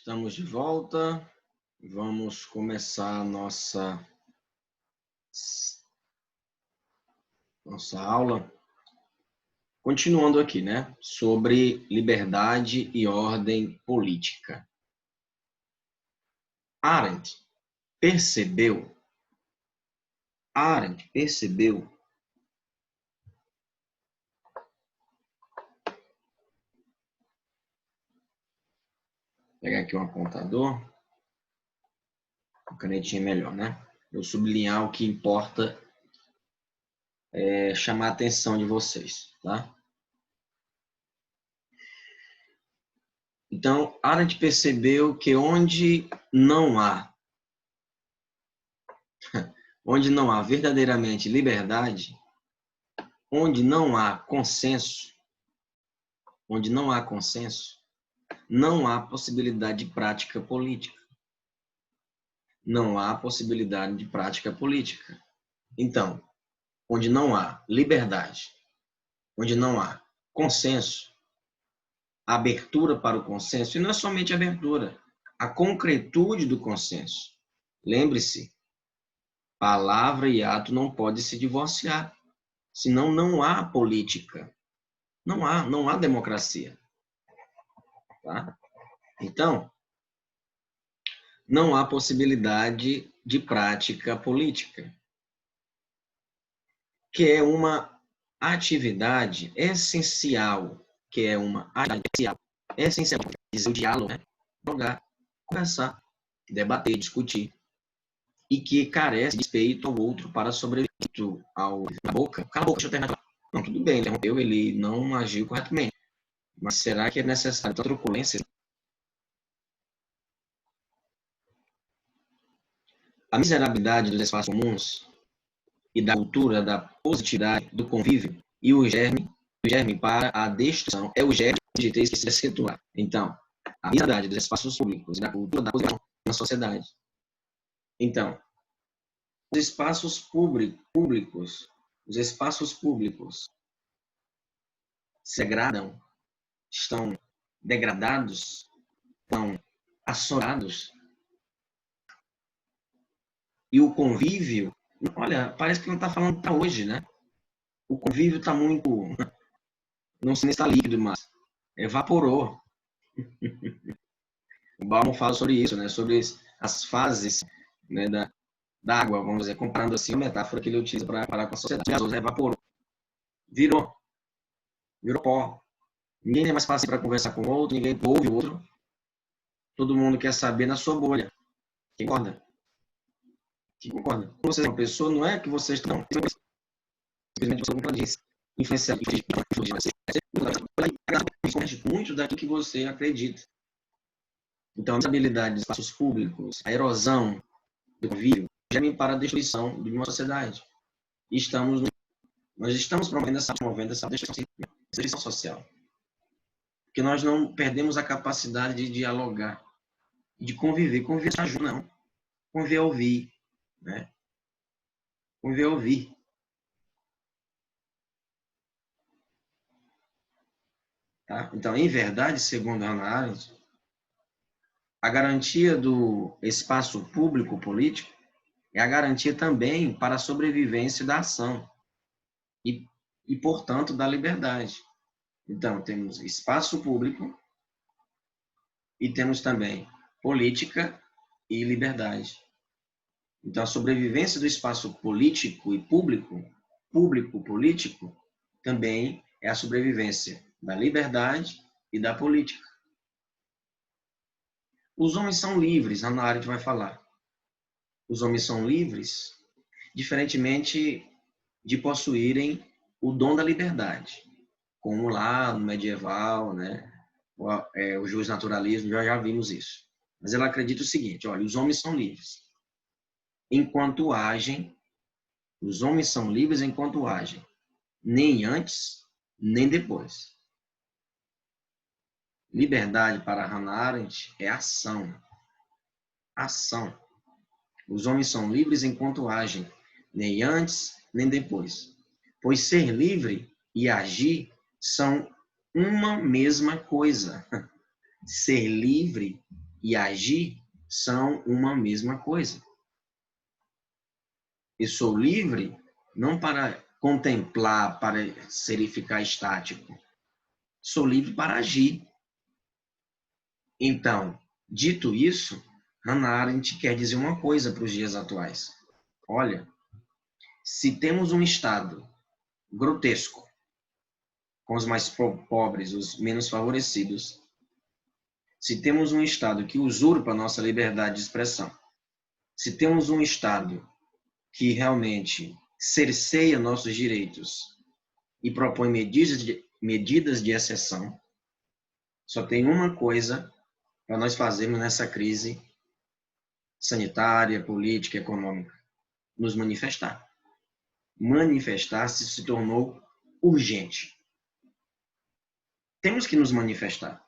Estamos de volta. Vamos começar a nossa aula. Continuando aqui, né? Sobre liberdade e ordem política. Arendt percebeu Vou pegar aqui um apontador. A canetinha é melhor, né? Eu sublinhar o que importa chamar a atenção de vocês, tá? Então, Arendt percebeu que onde não há verdadeiramente liberdade, onde não há consenso, não há possibilidade de prática política. Não há possibilidade de prática política. Então, onde não há liberdade, onde não há consenso, abertura para o consenso, e não é somente abertura, a concretude do consenso. Lembre-se, palavra e ato não podem se divorciar, senão não há política, não há democracia. Tá? Então, não há possibilidade de prática política, que é uma atividade essencial, dizer o diálogo, né? Jogar, conversar, debater, discutir, e que carece de respeito ao outro para sobreviver ao na boca. Cala a boca, deixa eu terminar. Não, tudo bem, interrompeu, ele não agiu corretamente. Mas será que é necessário tanta truculência? A miserabilidade dos espaços comuns e da cultura da positividade do convívio e o germe para a destruição é o germe de ter que se acentuar. Então, a miserabilidade dos espaços públicos e da cultura da positividade na sociedade. Então, os espaços públicos se degradam, estão degradados, estão assolados. E o convívio, olha, parece que não está falando para hoje, né? O convívio está muito, não sei se está líquido, mas evaporou. O Bauman fala sobre isso, né? Sobre as fases, né, da água, vamos dizer, comparando assim a metáfora que ele utiliza para parar com a sociedade. Gasoso, evaporou. Virou pó. Ninguém é mais fácil para conversar com o outro, ninguém ouve o outro. Todo mundo quer saber na sua bolha. Quem concorda? Quando você é uma pessoa, não é que você está... Não, simplesmente você não pode influenciar. Muito daquilo que você acredita. Então, a instabilidade dos espaços públicos, a erosão do convívio, gerem para a destruição de uma sociedade. E nós estamos promovendo essa destruição social. Porque nós não perdemos a capacidade de dialogar, de conviver. Conviver não ajuda, não. Conviver é ouvir. Né? Conviver é ouvir. Tá? Então, em verdade, segundo a Hannah Arendt, a garantia do espaço público político é a garantia também para a sobrevivência da ação e portanto, da liberdade. Então, temos espaço público e temos também política e liberdade. Então, a sobrevivência do espaço político e público-político, também é a sobrevivência da liberdade e da política. Os homens são livres, a Hannah Arendt vai falar. Os homens são livres, diferentemente de possuírem o dom da liberdade, como lá no medieval, né? O justnaturalismo, já vimos isso. Mas ela acredita o seguinte, olha, os homens são livres enquanto agem, nem antes, nem depois. Liberdade para Hannah Arendt é ação. Ação. Os homens são livres enquanto agem, nem antes, nem depois. Pois ser livre e agir são uma mesma coisa. Ser livre e agir são uma mesma coisa. Eu sou livre não para contemplar, para ficar estático. Sou livre para agir. Então, dito isso, Hannah Arendt quer dizer uma coisa para os dias atuais. Olha, se temos um Estado grotesco, com os mais pobres, os menos favorecidos, se temos um Estado que usurpa a nossa liberdade de expressão, se temos um Estado que realmente cerceia nossos direitos e propõe medidas de exceção, só tem uma coisa para nós fazermos nessa crise sanitária, política, econômica: nos manifestar. Manifestar-se se tornou urgente. Temos que nos manifestar.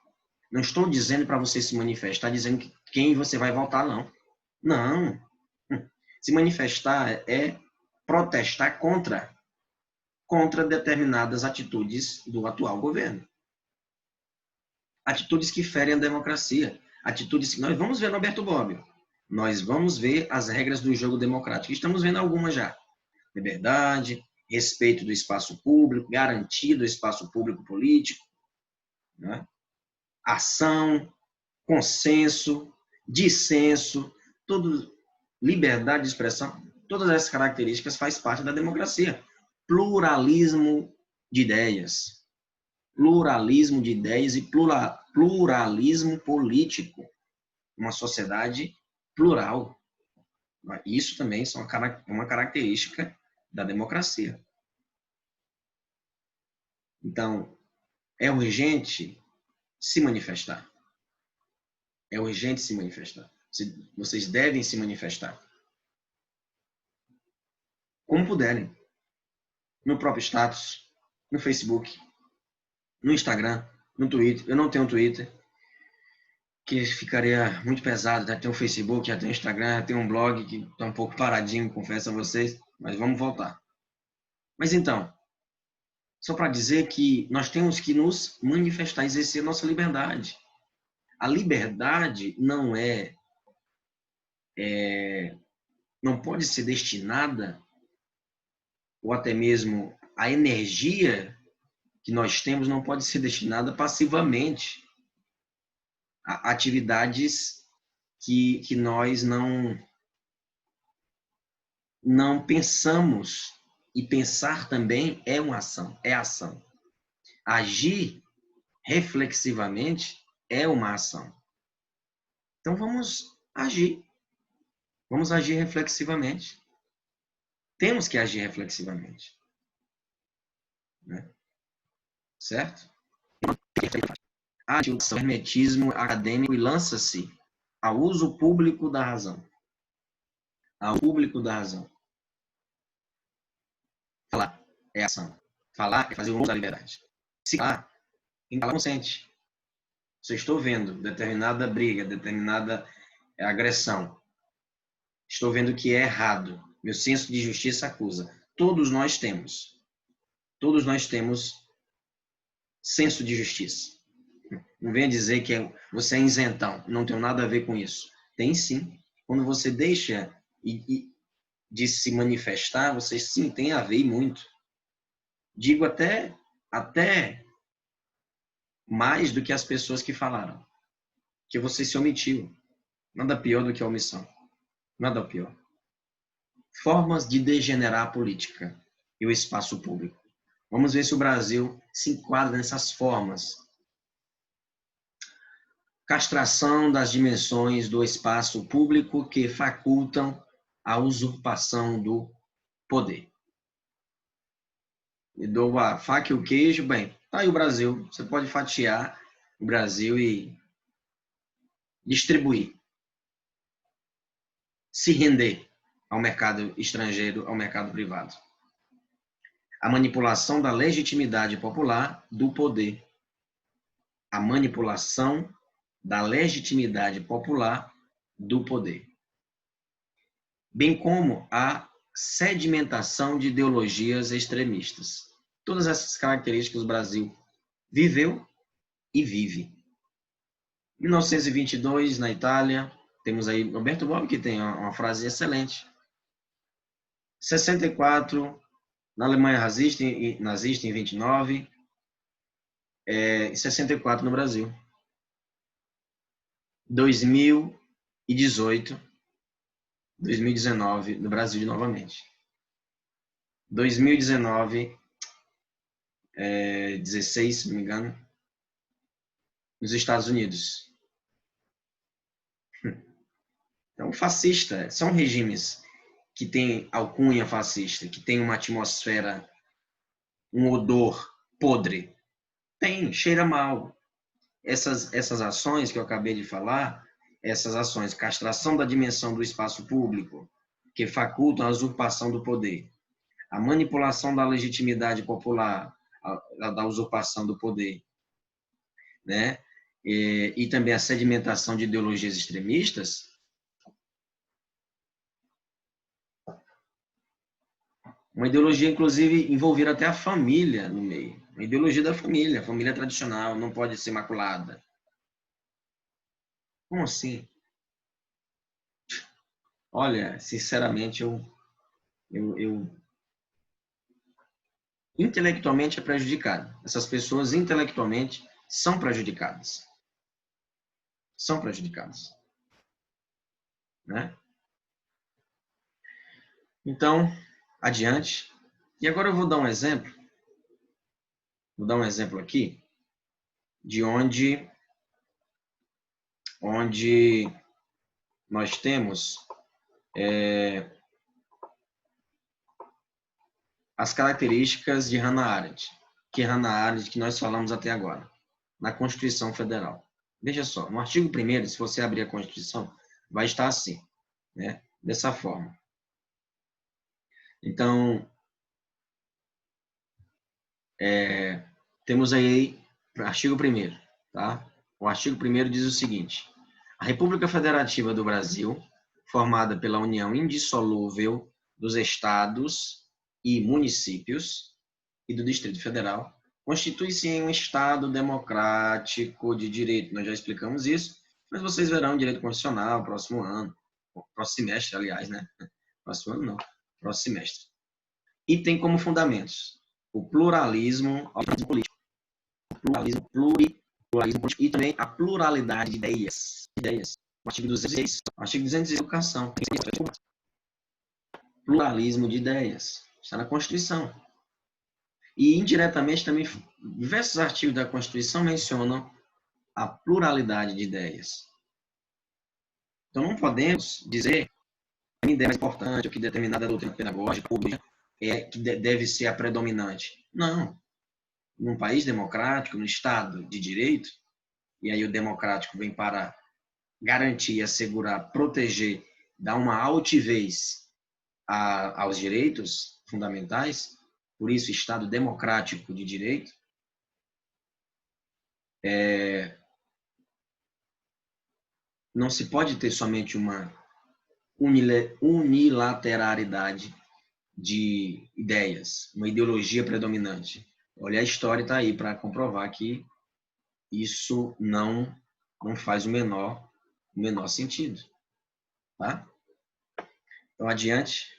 Não estou dizendo para você se manifestar, dizendo que quem você vai votar, não. Não. Se manifestar é protestar contra determinadas atitudes do atual governo. Atitudes que ferem a democracia. Atitudes que nós vamos ver no Alberto Bobbio. Nós vamos ver as regras do jogo democrático. Estamos vendo algumas já. Liberdade, respeito do espaço público, garantia do espaço público político, né? Ação, consenso, dissenso, tudo, liberdade de expressão, todas essas características fazem parte da democracia. Pluralismo de ideias. Pluralismo de ideias e pluralismo político. Uma sociedade plural. Isso também é uma característica da democracia. Então, é urgente se manifestar. É urgente se manifestar. Vocês devem se manifestar. Como puderem. No próprio status, no Facebook, no Instagram, no Twitter. Eu não tenho Twitter, que ficaria muito pesado. Já tenho o Facebook, já tenho o Instagram, já tenho um blog que está um pouco paradinho, confesso a vocês, mas vamos voltar. Mas então, só para dizer que nós temos que nos manifestar, exercer nossa liberdade. A liberdade não pode ser destinada, ou até mesmo a energia que nós temos não pode ser destinada passivamente a atividades que nós não pensamos. E pensar também é uma ação, é ação. Agir reflexivamente é uma ação. Então vamos agir. Vamos agir reflexivamente. Temos que agir reflexivamente. Né? Certo? Age o hermetismo acadêmico e lança-se ao uso público da razão. Ao público da razão. Falar é ação. Falar é fazer o uso da liberdade. Se falar, quem fala consente. Se eu estou vendo determinada briga, determinada agressão, estou vendo que é errado, meu senso de justiça acusa. Todos nós temos senso de justiça. Não venha dizer que você é isentão, não tem nada a ver com isso. Tem sim. Quando você deixa de se manifestar, você sim tem a ver e muito. Digo até mais do que as pessoas que falaram. Que você se omitiu. Nada pior do que a omissão. Nada pior. Formas de degenerar a política e o espaço público. Vamos ver se o Brasil se enquadra nessas formas. Castração das dimensões do espaço público que facultam a usurpação do poder. Me dou a faca e o queijo, bem, tá aí o Brasil. Você pode fatiar o Brasil e distribuir. Se render ao mercado estrangeiro, ao mercado privado. A manipulação da legitimidade popular do poder. A manipulação da legitimidade popular do poder. Bem como a sedimentação de ideologias extremistas. Todas essas características o Brasil viveu e vive. 1922, na Itália, temos aí Roberto Bob, que tem uma frase excelente. 64, na Alemanha nazista, em 29, e 64 no Brasil. 2018, 2019 no Brasil novamente. 2019, 16, se não me engano, nos Estados Unidos. Então, fascista, são regimes que têm alcunha fascista, que têm uma atmosfera, um odor podre. Tem, cheira mal. Essas ações que eu acabei de falar, essas ações, castração da dimensão do espaço público, que facultam a usurpação do poder, a manipulação da legitimidade popular, da usurpação do poder, né? E também a sedimentação de ideologias extremistas, uma ideologia, inclusive, envolver até a família no meio. A ideologia da família, a família tradicional, não pode ser maculada. Como assim? Olha, sinceramente, eu intelectualmente é prejudicado. Essas pessoas intelectualmente são prejudicadas. São prejudicadas. Né? Então, adiante. E agora eu vou dar um exemplo. Vou dar um exemplo aqui de onde nós temos as características de Hannah Arendt, que nós falamos até agora, na Constituição Federal. Veja só, no artigo 1º, se você abrir a Constituição, vai estar assim, né? Dessa forma. Então, temos aí o artigo 1º, tá? O artigo 1º diz o seguinte: a República Federativa do Brasil, formada pela união indissolúvel dos estados e municípios e do Distrito Federal, constitui-se em um Estado democrático de direito. Nós já explicamos isso, mas vocês verão direito constitucional próximo ano, próximo semestre, aliás, né? Próximo ano não, próximo semestre. E tem como fundamentos o pluralismo político, pluralismo político e também a pluralidade de ideias. O artigo 206, o artigo 206, educação. Pluralismo de ideias. Está na Constituição. E, indiretamente, também, diversos artigos da Constituição mencionam a pluralidade de ideias. Então, não podemos dizer que a ideia mais importante ou que determinada doutrina pedagógica pública que deve ser a predominante. Não. Num país democrático, no Estado de Direito, e aí o democrático vem para garantir, assegurar, proteger, dar uma altivez aos direitos fundamentais, por isso, Estado democrático de direito, não se pode ter somente uma unilateralidade de ideias, uma ideologia predominante. Olha, a história está aí para comprovar que isso não faz o menor sentido. Tá? Então, adiante.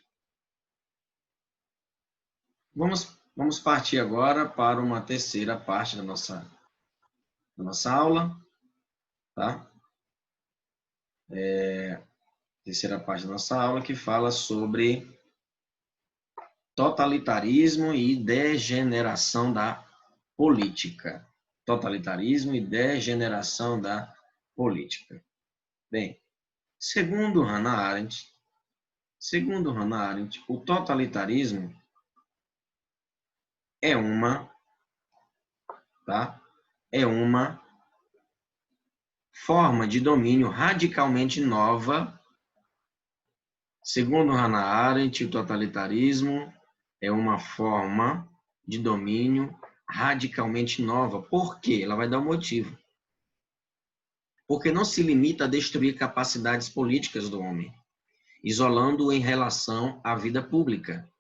Vamos partir agora para uma terceira parte da nossa aula. Tá? Terceira parte da nossa aula, que fala sobre totalitarismo e degeneração da política. Totalitarismo e degeneração da política. Bem, segundo Hannah Arendt, o totalitarismo é uma forma de domínio radicalmente nova. Segundo Hannah Arendt, o totalitarismo é uma forma de domínio radicalmente nova. Por quê? Ela vai dar um motivo. Porque não se limita a destruir capacidades políticas do homem, isolando-o em relação à vida pública,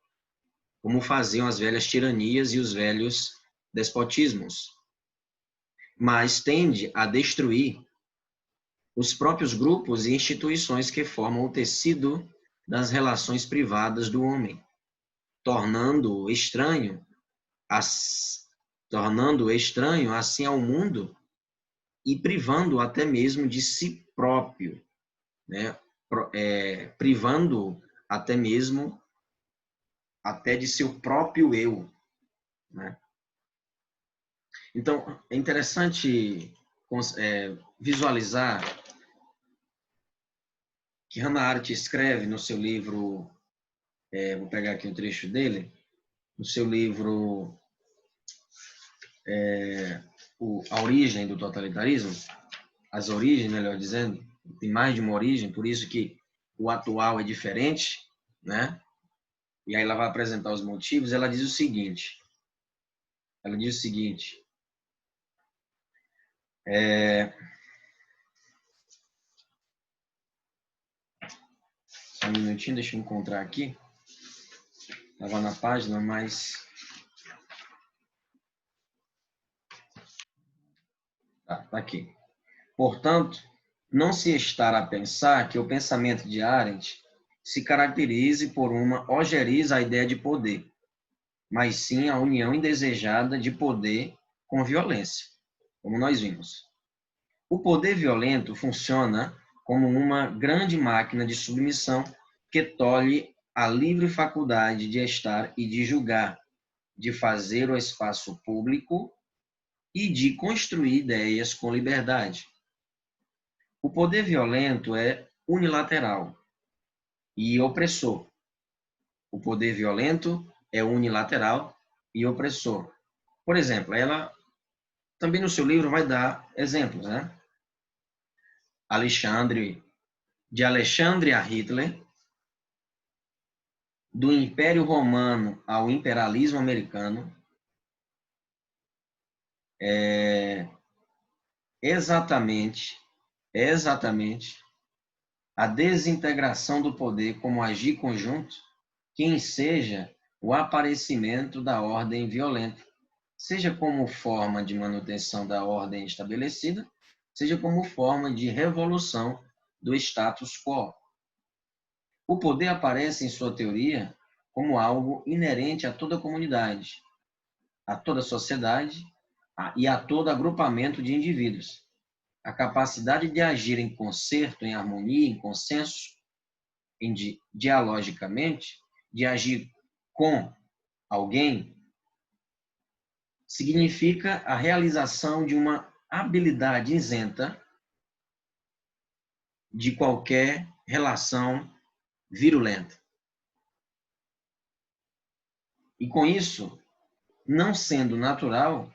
como faziam as velhas tiranias e os velhos despotismos, mas tende a destruir os próprios grupos e instituições que formam o tecido das relações privadas do homem, tornando-o estranho, assim ao mundo e privando-o até mesmo de si próprio, né? Privando-o até mesmo de seu próprio eu, né? Então, é interessante visualizar que Hannah Arendt escreve no seu livro, vou pegar aqui um trecho dele, no seu livro A Origem do Totalitarismo, as origens, melhor dizendo, tem mais de uma origem, por isso que o atual é diferente, né? E aí ela vai apresentar os motivos, ela diz o seguinte, só um minutinho, deixa eu encontrar aqui, estava na página, mas tá aqui. Portanto, não se estar a pensar que o pensamento de Arendt se caracterize por uma ojeriza à ideia de poder, mas sim a união indesejada de poder com violência, como nós vimos. O poder violento funciona como uma grande máquina de submissão que tolhe a livre faculdade de estar e de julgar, de fazer o espaço público e de construir ideias com liberdade. O poder violento é unilateral e opressor. O poder violento é unilateral e opressor. Por exemplo, ela também no seu livro vai dar exemplos, né? De Alexandre a Hitler, do Império Romano ao imperialismo americano, é exatamente a desintegração do poder como agir conjunto que enseja o aparecimento da ordem violenta, seja como forma de manutenção da ordem estabelecida, seja como forma de revolução do status quo. O poder aparece em sua teoria como algo inerente a toda comunidade, a toda sociedade e a todo agrupamento de indivíduos. A capacidade de agir em concerto, em harmonia, em consenso, dialogicamente, de agir com alguém, significa a realização de uma habilidade isenta de qualquer relação virulenta. E com isso, não sendo natural,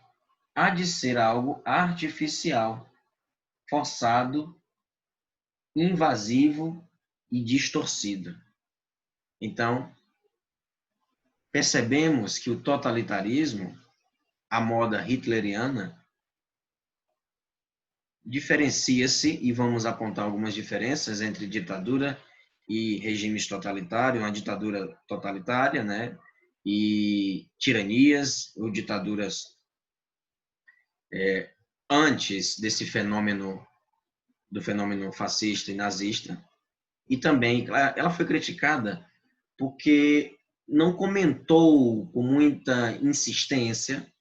há de ser algo artificial, forçado, invasivo e distorcido. Então, percebemos que o totalitarismo, a moda hitleriana, diferencia-se, e vamos apontar algumas diferenças entre ditadura e regimes totalitários, uma ditadura totalitária, né? E tiranias ou ditaduras antes desse fenômeno, do fenômeno fascista e nazista. E também, ela foi criticada porque não comentou com muita insistência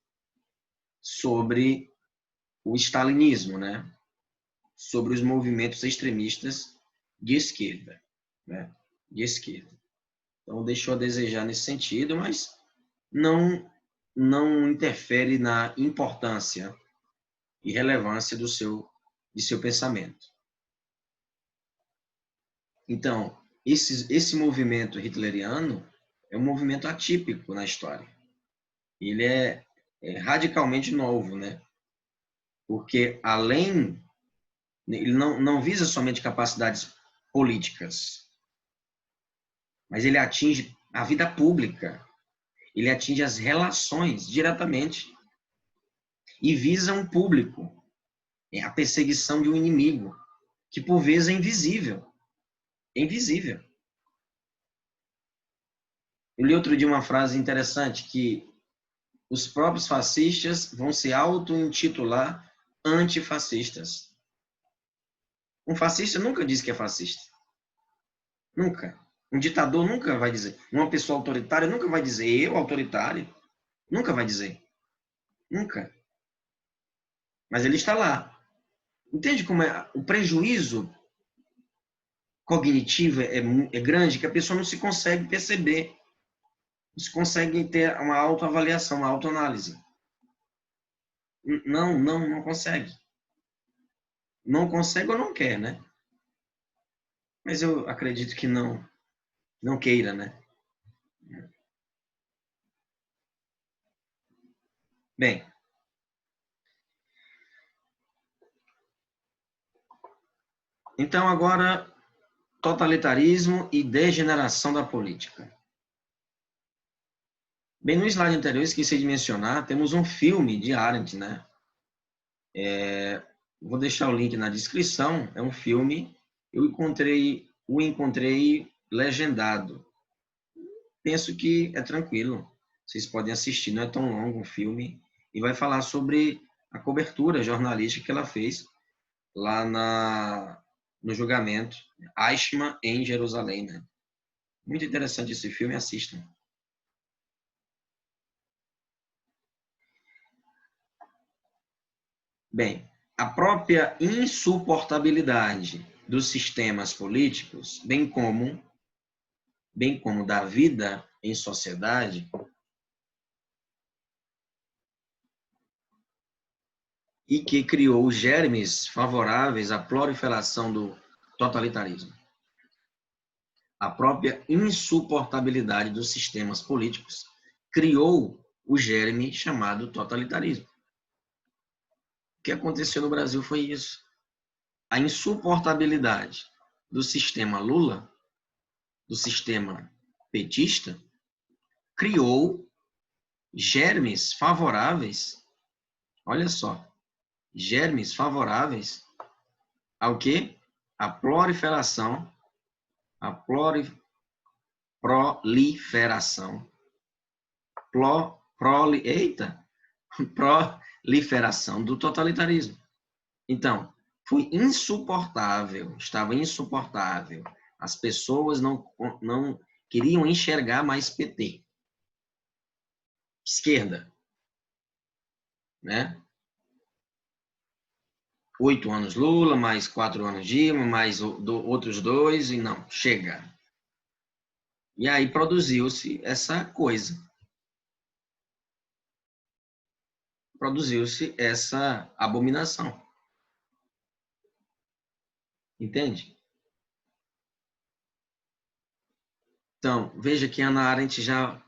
sobre o stalinismo, né? Sobre os movimentos extremistas de esquerda, né? De esquerda. Então, deixou a desejar nesse sentido, mas não interfere na importância e relevância de seu pensamento. Então, esse movimento hitleriano é um movimento atípico na história. Ele é radicalmente novo, né? Porque ele não visa somente capacidades políticas, mas ele atinge a vida pública, ele atinge as relações diretamente e visa um público, a perseguição de um inimigo, que por vezes é invisível. É invisível. Eu li outro dia uma frase interessante, que os próprios fascistas vão se auto-intitular antifascistas. Um fascista nunca diz que é fascista. Nunca. Um ditador nunca vai dizer. Uma pessoa autoritária nunca vai dizer eu autoritário. Nunca vai dizer. Nunca. Mas ele está lá. Entende como é? O prejuízo cognitivo é grande, que a pessoa não se consegue perceber. Não se consegue ter uma autoavaliação, uma autoanálise. Não consegue. Não consegue ou não quer, né? Mas eu acredito que não queira, né? Bem, então agora totalitarismo e degeneração da política. Bem, no slide anterior, esqueci de mencionar, temos um filme de Arendt, né? Vou deixar o link na descrição, é um filme, o encontrei legendado. Penso que é tranquilo, vocês podem assistir, não é tão longo um filme, e vai falar sobre a cobertura jornalística que ela fez lá no julgamento Eichmann em Jerusalém, né? Muito interessante esse filme, assistam. Bem, a própria insuportabilidade dos sistemas políticos, bem como da vida em sociedade, e que criou germes favoráveis à proliferação do totalitarismo. A própria insuportabilidade dos sistemas políticos criou o germe chamado totalitarismo. O que aconteceu no Brasil foi isso. A insuportabilidade do sistema Lula, do sistema petista, criou germes favoráveis, olha só, germes favoráveis ao quê? A proliferação, a proliferação, proliferação do totalitarismo. Então, foi insuportável, estava insuportável. As pessoas não queriam enxergar mais PT. Esquerda, né? 8 anos Lula, mais 4 anos Dilma, mais outros 2, e não, chega. E aí produziu-se essa coisa. Produziu-se essa abominação. Entende? Então, veja que Hannah Arendt já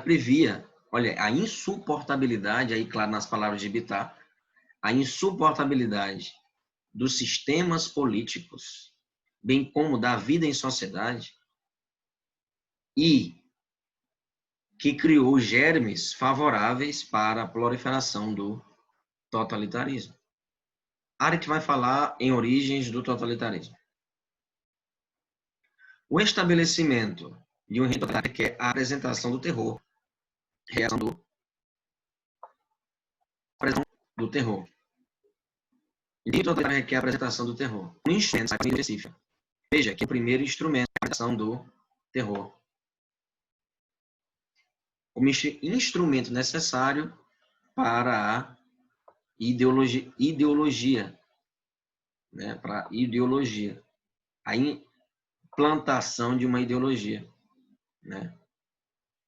previa, olha, a insuportabilidade, aí claro, nas palavras de Bittar, a insuportabilidade dos sistemas políticos, bem como da vida em sociedade, e que criou germes favoráveis para a proliferação do totalitarismo. Arendt vai falar em origens do totalitarismo. O estabelecimento de um regime totalitário requer a apresentação do terror, reação do terror. O regime totalitário requer a apresentação do terror. Um instrumento específico. Veja que é o primeiro instrumento de apresentação do terror. O instrumento necessário para a ideologia, né? Para a ideologia, a implantação de uma ideologia, né?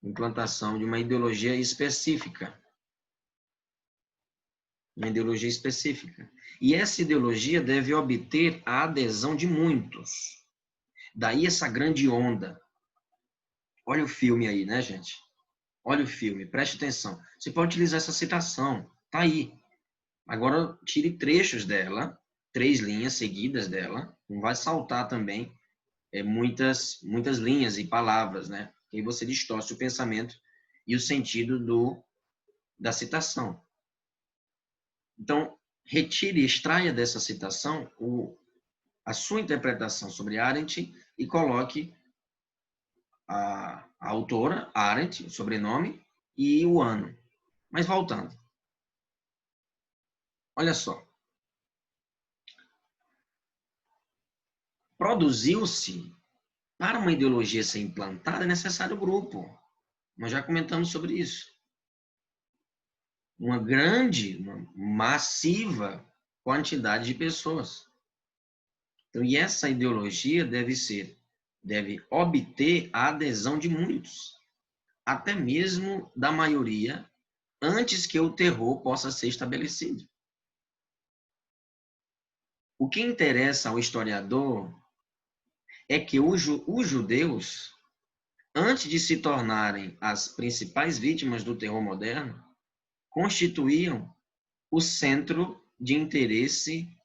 Implantação de uma ideologia específica, uma ideologia específica. E essa ideologia deve obter a adesão de muitos. Daí essa grande onda. Olha o filme aí, né, gente? Olha o filme, preste atenção. Você pode utilizar essa citação, tá aí. Agora tire trechos dela, 3 linhas seguidas dela, não vai saltar também muitas linhas e palavras, né? E aí você distorce o pensamento e o sentido da citação. Então, retire, extraia dessa citação a sua interpretação sobre Arendt e coloque a autora, Arendt, o sobrenome, e o ano. Mas voltando. Olha só. produziu-se, para uma ideologia ser implantada, é necessário grupo. Nós já comentamos sobre isso. Uma grande, uma massiva quantidade de pessoas. Então, e essa ideologia deve obter a adesão de muitos, até mesmo da maioria, antes que o terror possa ser estabelecido. O que interessa ao historiador é que os judeus, antes de se tornarem as principais vítimas do terror moderno, constituíam o centro de interesse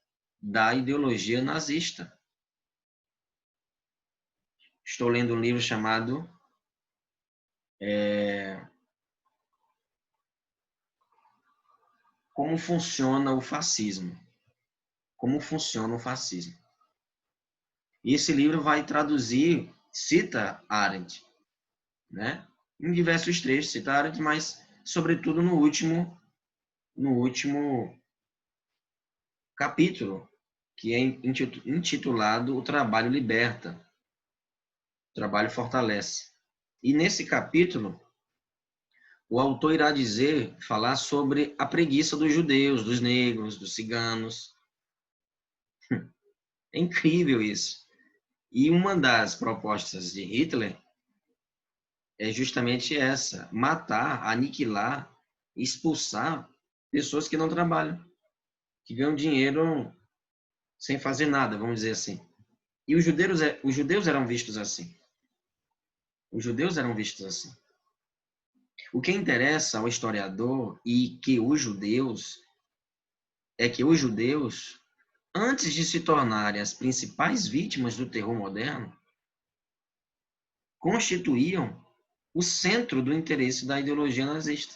da ideologia nazista. Estou lendo um livro chamado Como funciona o fascismo. Como funciona o fascismo. E esse livro vai traduzir, cita Arendt, né? Em diversos trechos, cita Arendt, mas sobretudo no último capítulo, que é intitulado O Trabalho Liberta, o Trabalho Fortalece. E nesse capítulo, o autor irá falar sobre a preguiça dos judeus, dos negros, dos ciganos. É incrível isso. E uma das propostas de Hitler é justamente essa: matar, aniquilar, expulsar pessoas que não trabalham, que ganham dinheiro sem fazer nada, vamos dizer assim. E os judeus eram vistos assim. Os judeus eram vistos assim. O que interessa ao historiador é que os judeus, antes de se tornarem as principais vítimas do terror moderno, constituíam o centro do interesse da ideologia nazista.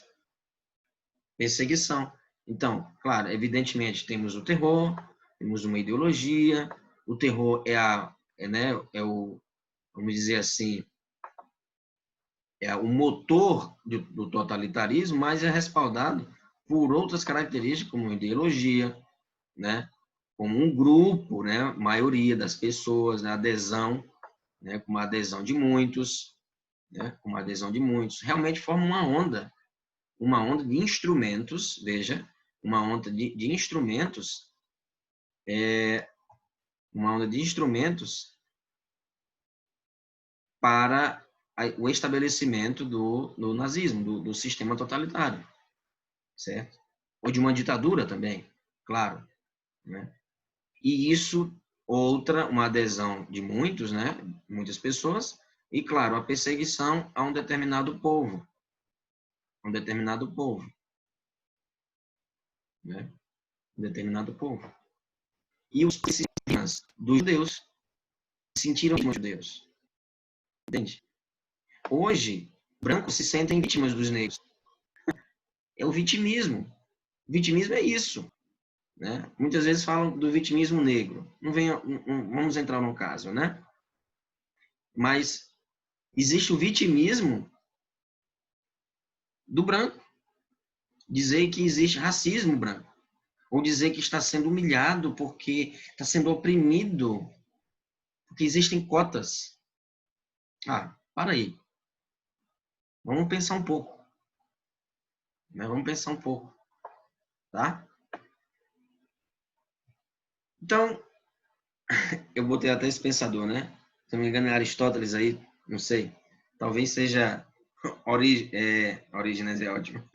Perseguição. Então, claro, evidentemente, temos o terror, temos uma ideologia, o terror vamos dizer assim, é o motor do totalitarismo, mas é respaldado por outras características, como ideologia, né? Como um grupo, né? Maioria das pessoas, né? Adesão, né? Com uma adesão de muitos, né? Com uma adesão de muitos. Realmente forma uma onda de instrumentos, veja, uma onda de instrumentos, uma onda de instrumentos para o estabelecimento do nazismo, do sistema totalitário, certo? Ou de uma ditadura também, claro, né? E isso, uma adesão de muitos, né? Muitas pessoas, e, claro, a perseguição a um determinado povo, né? Um determinado povo. E os princípios dos judeus sentiram os judeus, entende? Hoje, brancos se sentem vítimas dos negros. É o vitimismo. O vitimismo é isso, né? Muitas vezes falam do vitimismo negro. Não vamos entrar no caso, né? Mas existe o vitimismo do branco. Dizer que existe racismo branco. Ou dizer que está sendo humilhado porque está sendo oprimido, porque existem cotas. Ah, para aí. Vamos pensar um pouco. Né? Vamos pensar um pouco. Tá? Então, eu botei até esse pensador, né? Se não me engano é Aristóteles aí, não sei. Talvez seja Orígenes é ótimo.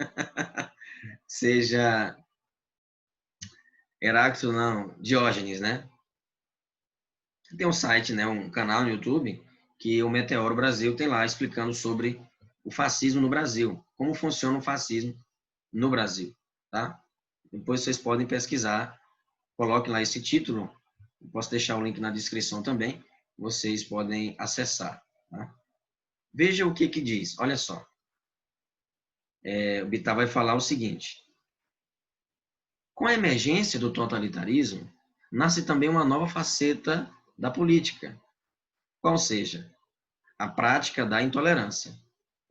Seja Heráclito, não, Diógenes, né? Tem um site, né, um canal no YouTube, que o Meteoro Brasil tem lá explicando sobre o fascismo no Brasil, como funciona o fascismo no Brasil, tá? Depois vocês podem pesquisar, coloquem lá esse título, posso deixar o link na descrição também, vocês podem acessar, tá? Veja o que diz, olha só. O Bittar vai falar o seguinte: com a emergência do totalitarismo, nasce também uma nova faceta da política, qual seja, a prática da intolerância.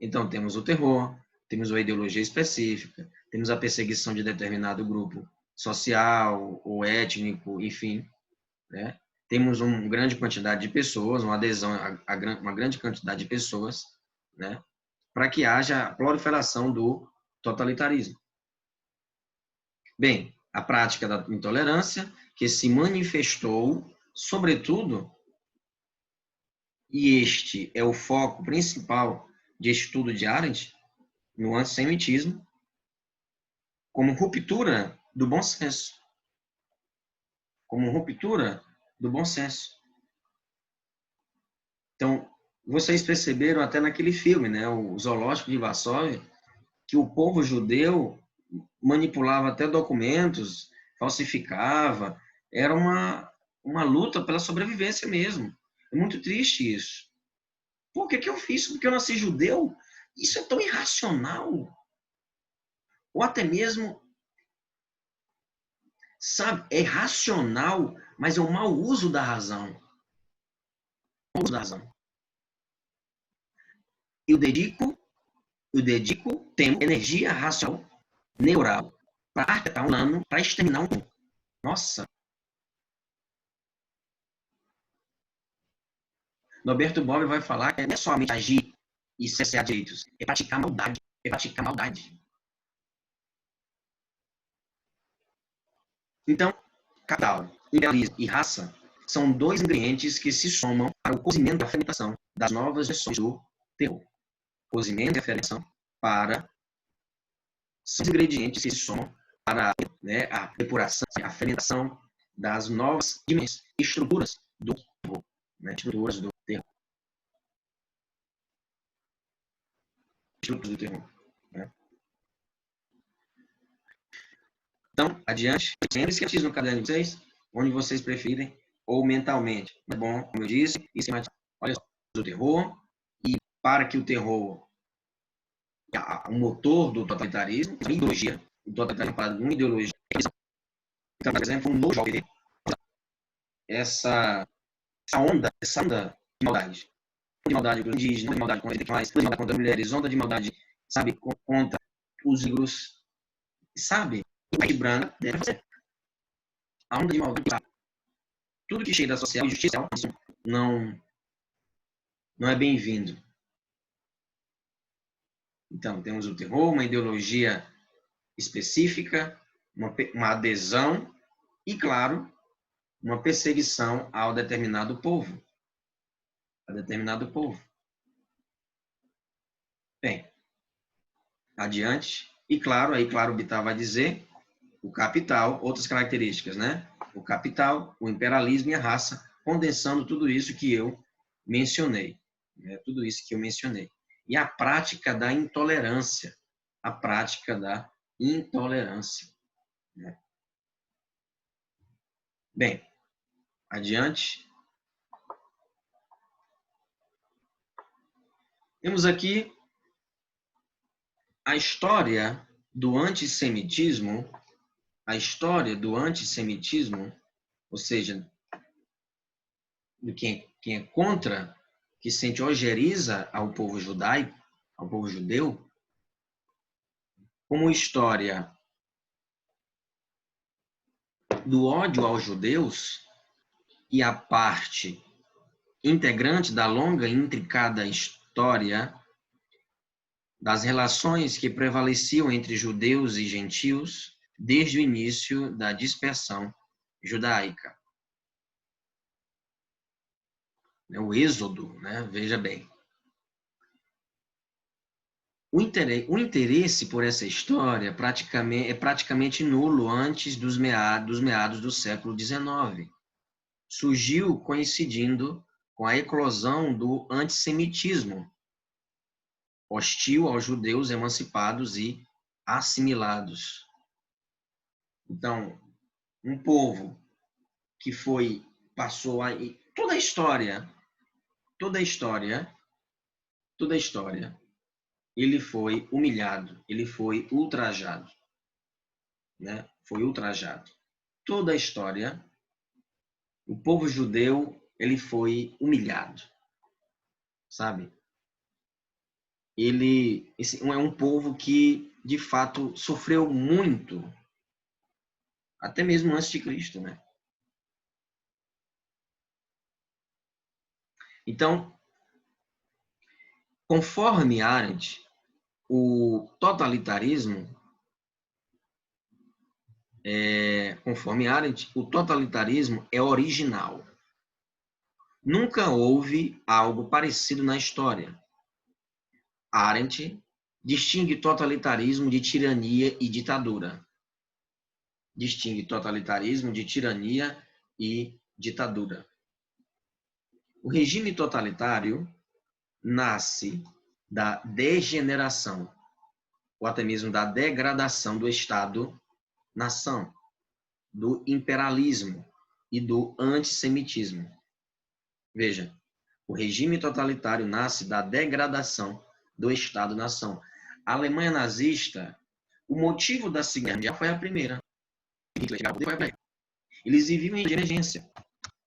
Então, temos o terror, temos a ideologia específica, temos a perseguição de determinado grupo social ou étnico, enfim, né? temos uma grande quantidade de pessoas, uma adesão a uma grande quantidade de pessoas, né, para que haja a proliferação do totalitarismo. Bem, a prática da intolerância, que se manifestou, sobretudo, e este é o foco principal de estudo de Arendt, no antissemitismo, como ruptura do bom senso. Como ruptura do bom senso. Então, vocês perceberam até naquele filme, né, o Zoológico de Varsóvia, que o povo judeu manipulava até documentos, falsificava, era uma luta pela sobrevivência mesmo. É muito triste isso. Por que eu fiz isso? Porque eu nasci judeu? Isso é tão irracional. Ou até mesmo, sabe, é racional, mas é o mau uso da razão. O uso da razão. Eu dedico tempo, energia racional, neural, para arquitetar um plano, para exterminar um mundo. Nossa! Norberto Bobbio vai falar que não é somente agir e cessar direitos, é praticar maldade. É praticar maldade. Então, capital, imperialismo e raça são dois ingredientes que se somam para o cozimento e a fermentação das novas gerações do terror. Cozimento e a fermentação para são ingredientes que se somam para, né, a depuração, a fermentação das novas dimensões, estruturas do terror. Né, estruturas do terror. Estruturas do terror. Né? Então, adiante, sempre esqueci no caderno de vocês, onde vocês preferem, ou mentalmente. É bom, como eu disse, olha só, o terror, e para que o terror, o motor do totalitarismo, a ideologia, o totalitarismo para uma ideologia. Então, por exemplo, um novo jovem, essa onda de maldade. De maldade contra indígenas, de maldade contra intelectuais, de maldade contra mulheres, onda de maldade, sabe, contra os negros, sabe? E branca deve fazer. A onda de maldade, tudo que chega da social justiça não é bem-vindo. Então, temos o terror, uma ideologia específica, uma adesão e, claro, uma perseguição ao determinado povo. A determinado povo. Bem, adiante. E, claro, aí, claro, o Bittar vai dizer o capital, outras características, né? O capital, o imperialismo e a raça, condensando tudo isso que eu mencionei. Né? Tudo isso que eu mencionei. E a prática da intolerância. A prática da intolerância. Né? Bem, adiante. Temos aqui a história do antissemitismo, ou seja, de quem é contra, que sente ojeriza ao povo judaico, ao povo judeu, como história do ódio aos judeus e a parte integrante da longa e intricada história das relações que prevaleciam entre judeus e gentios desde o início da dispersão judaica. O êxodo, né? Veja bem. O interesse por essa história é praticamente nulo antes dos meados do século XIX. Surgiu coincidindo com a eclosão do antissemitismo, hostil aos judeus emancipados e assimilados. Então, um povo que passou aí toda a história, ele foi humilhado, ele foi ultrajado, né? Foi ultrajado. Toda a história, o povo judeu, ele foi humilhado, sabe? Esse é um povo que, de fato, sofreu muito, até mesmo antes de Cristo, né? Então, conforme Arendt, o totalitarismo é original. Nunca houve algo parecido na história. Arendt distingue totalitarismo de tirania e ditadura. Distingue totalitarismo de tirania e ditadura. O regime totalitário nasce da degeneração, ou até mesmo da degradação do Estado-nação, do imperialismo e do antissemitismo. Veja, o regime totalitário nasce da degradação do Estado-nação. A Alemanha nazista, o motivo da Segunda Guerra Mundial foi a primeira. Eles viviam em emergência.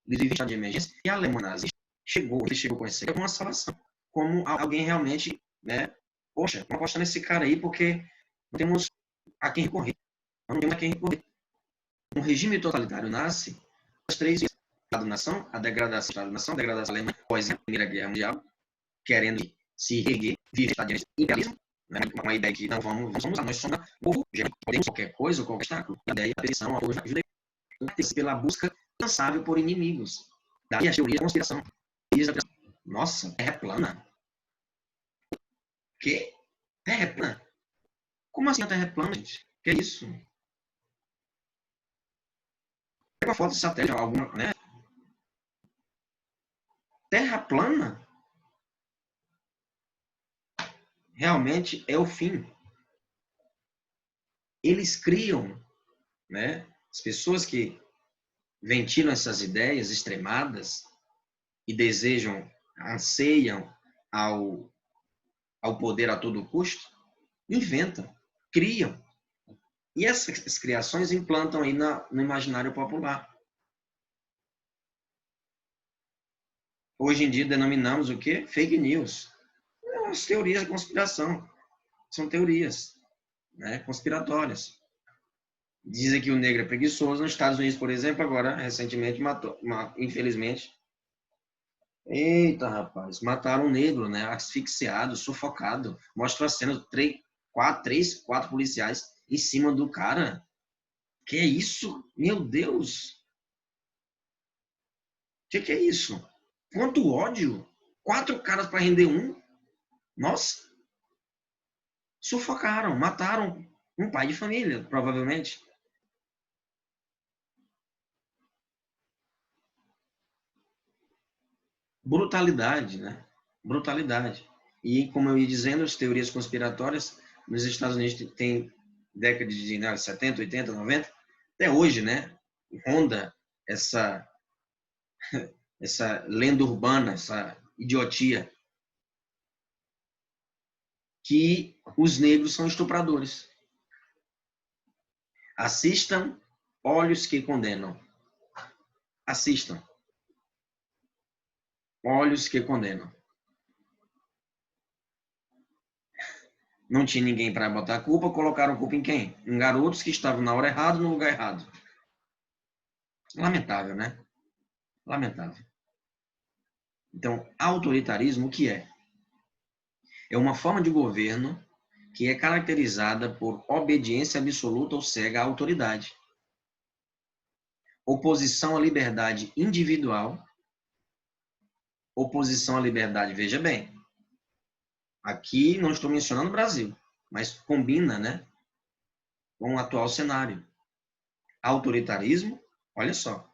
Eles viviam em estado de emergência e a Alemanha nazista chegou com essa como uma salvação. Como alguém realmente, né? Poxa, vamos apostar nesse cara aí porque não temos a quem recorrer. Não temos a quem recorrer. Um regime totalitário nasce das três vezes. Estado-nação, a degradação do Estado-nação, a degradação da Alemanha após a Primeira Guerra Mundial, querendo se reerguer, viver Estado de imperialismo, né? Uma ideia que não vamos usar, nós somos um povo, podemos qualquer coisa ou qualquer obstáculo, a ideia da perseguição ao povo judeu, pela busca incansável por inimigos. Daí a teoria da conspiração. Nossa, terra plana? Que? Terra plana? Como assim a terra é plana, gente? Que é isso? Pega uma foto de satélite, alguma, né? Terra plana? Realmente é o fim. Eles criam, né? As pessoas que ventilam essas ideias extremadas e desejam, anseiam ao poder a todo custo, inventam, criam. E essas criações implantam aí no imaginário popular. Hoje em dia denominamos o quê? Fake news. As teorias da conspiração. São teorias, né, conspiratórias. Dizem que o negro é preguiçoso. Nos Estados Unidos, por exemplo, agora, recentemente, infelizmente, eita, rapaz, mataram um negro, né, asfixiado, sufocado. Mostra a cena, quatro policiais em cima do cara. Que é isso? Meu Deus! Que é isso? Quanto ódio! 4 caras para render um? Nossa! Sufocaram, mataram um pai de família, provavelmente. Brutalidade, né? Brutalidade. E, como eu ia dizendo, as teorias conspiratórias nos Estados Unidos tem década de 70, 80, 90, até hoje, né? Ronda essa lenda urbana, essa idiotia, que os negros são estupradores. Assistam Olhos que Condenam. Assistam. Olhos que Condenam. Não tinha ninguém para botar a culpa, colocaram a culpa em quem? Em garotos que estavam na hora errada, no lugar errado. Lamentável, né? Lamentável. Então, autoritarismo, o que é? É uma forma de governo que é caracterizada por obediência absoluta ou cega à autoridade, oposição à liberdade individual, oposição à liberdade, veja bem, aqui não estou mencionando o Brasil, mas combina, né, com o atual cenário. Autoritarismo, olha só,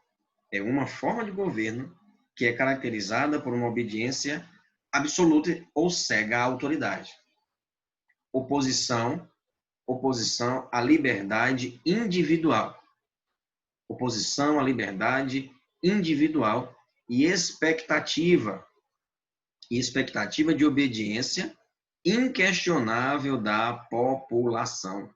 é uma forma de governo que é caracterizada por uma obediência absoluta ou cega à autoridade. Oposição à liberdade individual. Oposição à liberdade individual e expectativa de obediência inquestionável da população.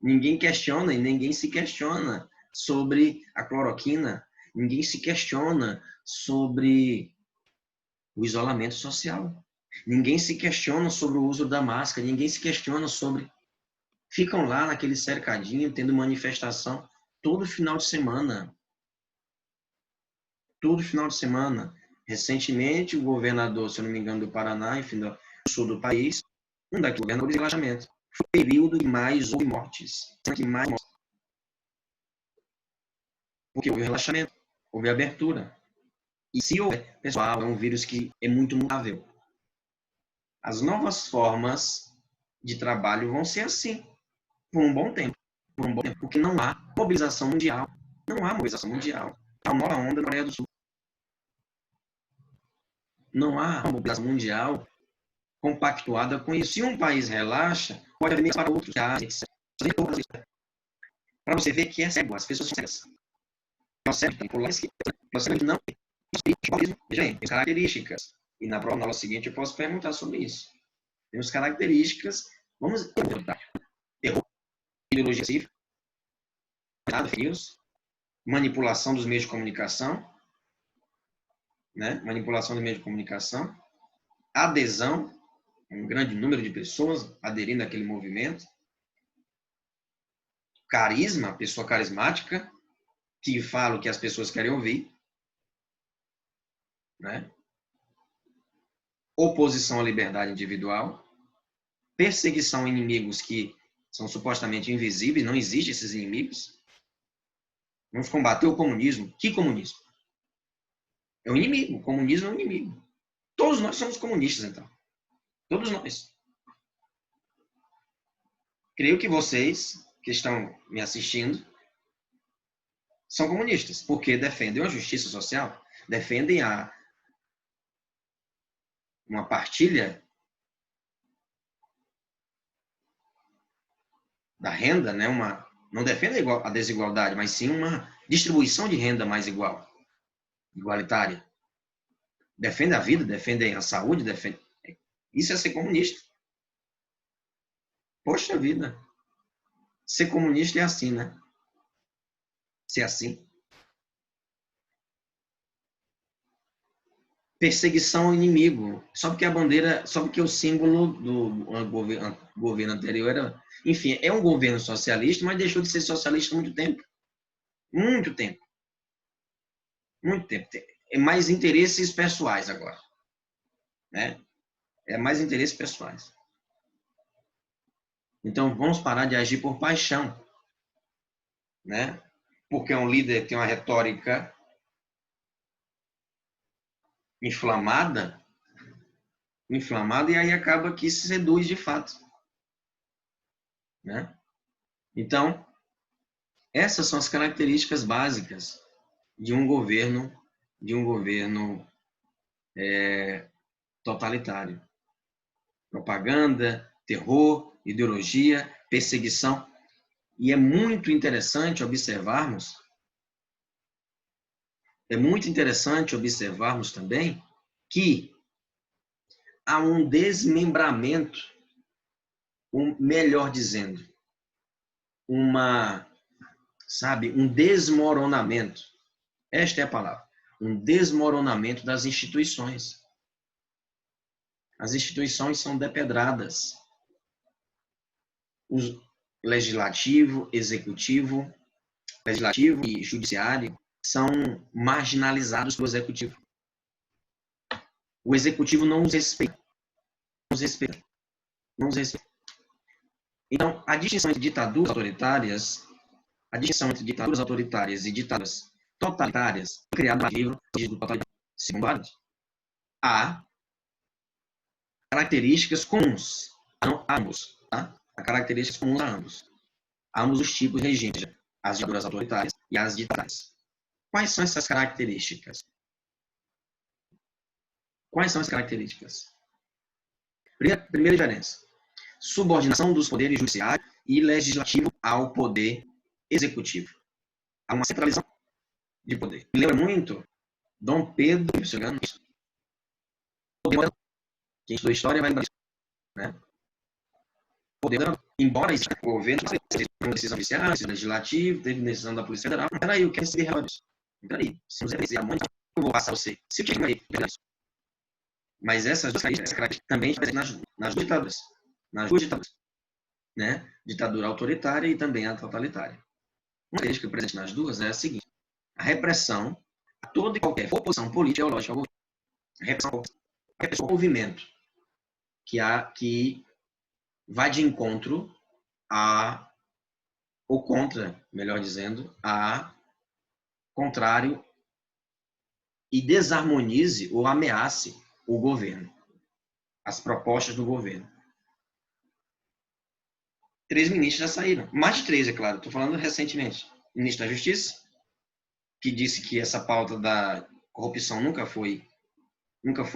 Ninguém questiona e ninguém se questiona sobre a cloroquina, ninguém se questiona sobre o isolamento social. Ninguém se questiona sobre o uso da máscara, ninguém se questiona sobre... Ficam lá naquele cercadinho, tendo manifestação todo final de semana. Todo final de semana. Recentemente, o governador, se eu não me engano, do Paraná, enfim, do sul do país, um daqueles governadores de relaxamento. Foi o período que mais houve mortes. Porque houve relaxamento, houve abertura. E se houver, pessoal, é um vírus que é muito mutável. As novas formas de trabalho vão ser assim, por um bom tempo. Porque não há mobilização mundial. Não há mobilização mundial. Há uma nova onda na Coreia do Sul. Não há mobilização mundial compactuada com isso. Se um país relaxa, pode haver para outros, para você ver que é cego, as pessoas são cegas. É cego, tem polares que não tem características. E na aula seguinte eu posso perguntar sobre isso. Temos características, vamos perguntar. Terror, ideologia civil, manipulação dos meios de comunicação, né? Manipulação dos meios de comunicação, adesão, um grande número de pessoas aderindo àquele movimento, carisma, pessoa carismática, que fala o que as pessoas querem ouvir, né? Oposição à liberdade individual, perseguição a inimigos que são supostamente invisíveis, não existem esses inimigos. Vamos combater o comunismo. Que comunismo? É um inimigo. O comunismo é um inimigo. Todos nós somos comunistas, então. Todos nós. Creio que vocês, que estão me assistindo, são comunistas, porque defendem a justiça social, defendem uma partilha da renda, né? Não defendem a desigualdade, mas sim uma distribuição de renda mais igualitária. Defendem a vida, defendem a saúde, defendem... Isso é ser comunista. Poxa vida. Ser comunista é assim, né? Ser assim. Perseguição ao inimigo. Só porque a bandeira, só porque o símbolo do governo anterior era... Enfim, é um governo socialista, mas deixou de ser socialista há muito tempo. Muito tempo. Muito tempo. É mais interesses pessoais agora. Né? É mais interesses pessoais. Então, vamos parar de agir por paixão. Né? Porque um líder tem uma retórica inflamada, e aí acaba que se seduz de fato. Né? Então, essas são as características básicas de um governo totalitário. Propaganda, terror, ideologia, perseguição. E é muito interessante observarmos também que há um desmembramento, melhor dizendo, um desmoronamento. Esta é a palavra. Um desmoronamento das instituições. As instituições são depedradas. O legislativo, executivo e judiciário são marginalizados pelo executivo. O executivo não os respeita. Então, a distinção entre ditaduras autoritárias e ditaduras totalitárias foi criada no livro do Totalitário. Segundo há características comuns a ambos, tá? Há características comuns a ambos. Ambos os tipos de regimes, as ditaduras autoritárias e as ditaduras. Quais são essas características? Primeira diferença. Subordinação dos poderes judiciário e legislativo ao poder executivo. Há uma centralização de poder. Me lembra muito Dom Pedro, se não me engano, quem estudou história vai lembrar disso. Né? Poder, embora exista o governo, teve uma decisão judiciária, legislativo, teve decisão da Polícia Federal. Peraí, eu quero receber relatórios. Peraí, se você dizer amanhã, eu vou passar você. Se eu tiver mas essas duas características também estão presentes nas ditaduras. Né? Ditadura autoritária e também a totalitária. Uma característica presente nas duas é a seguinte: a repressão a toda e qualquer oposição política e ideológica ao governo. A repressão é um movimento que vai de encontro a, ou contra, melhor dizendo, a contrário e desarmonize ou ameace o governo, as propostas do governo. 3 ministros já saíram. Mais de 3, é claro. Estou falando recentemente. O ministro da Justiça, que disse que essa pauta da corrupção nunca foi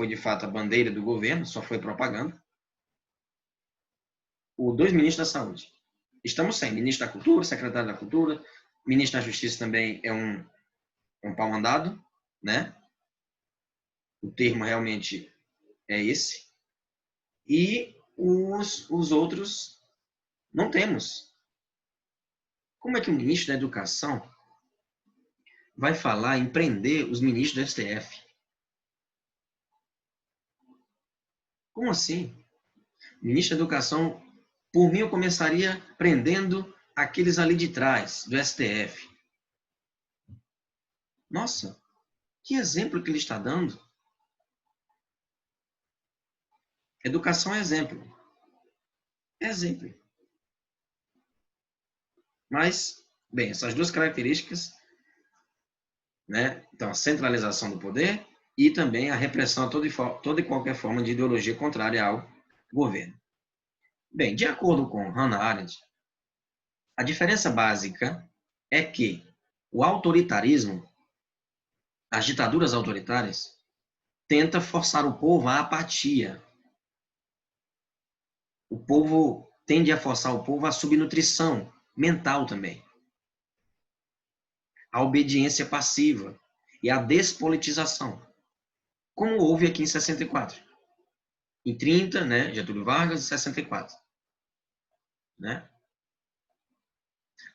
de fato a bandeira do governo, só foi propaganda. Os 2 ministros da Saúde. Estamos sem ministro da Cultura, secretário da Cultura, ministro da Justiça também é um pau mandado, né? O termo realmente é esse. E os outros não temos. Como é que o ministro da Educação vai falar em prender os ministros do STF? Como assim? O ministro da Educação, por mim, eu começaria prendendo aqueles ali de trás, do STF. Nossa, que exemplo que ele está dando. Educação é exemplo. É exemplo. Mas, bem, essas 2 características, né? Então, a centralização do poder e também a repressão a toda e qualquer forma de ideologia contrária ao governo. Bem, de acordo com Hannah Arendt, a diferença básica é que o autoritarismo, as ditaduras autoritárias, tenta forçar o povo à apatia. O povo tende a forçar o povo à subnutrição mental também, à obediência passiva e à despolitização, como houve aqui em 64. Em 30, né, Getúlio Vargas, em 64. Né?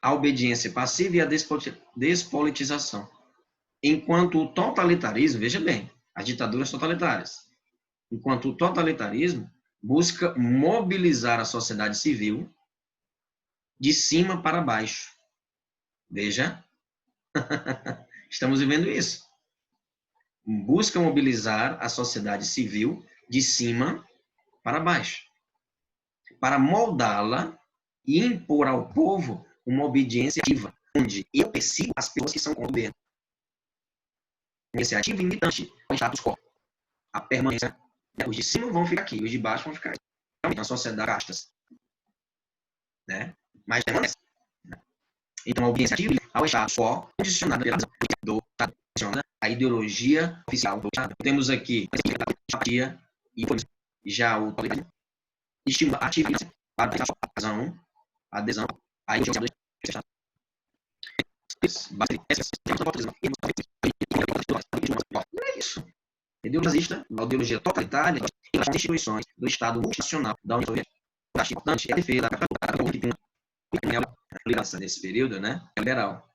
A obediência passiva e a despolitização. Enquanto o totalitarismo, veja bem, as ditaduras totalitárias, enquanto o totalitarismo busca mobilizar a sociedade civil de cima para baixo. Veja, estamos vivendo isso. Busca mobilizar a sociedade civil de cima para baixo, para moldá-la e impor ao povo uma obediência ativa, onde eu persigo as pessoas que são contra o governo. Iniciativa e militante, o status quo. A permanência. Os de cima vão ficar aqui, os de baixo vão ficar aqui. Realmente, uma sociedade castas. Né? Mas permanece. Então, a obediência ativa ao status quo, condicionada pela do a ideologia oficial do Estado. Temos aqui a apatia e já o totalitarismo estimula a atividade para a adesão à ideologia do Estado. Não é isso. Ideologista, a ideologia totalitária das instituições do Estado multinacional da União Soviética. O mais importante é a defesa da liderança nesse período, né, liberal.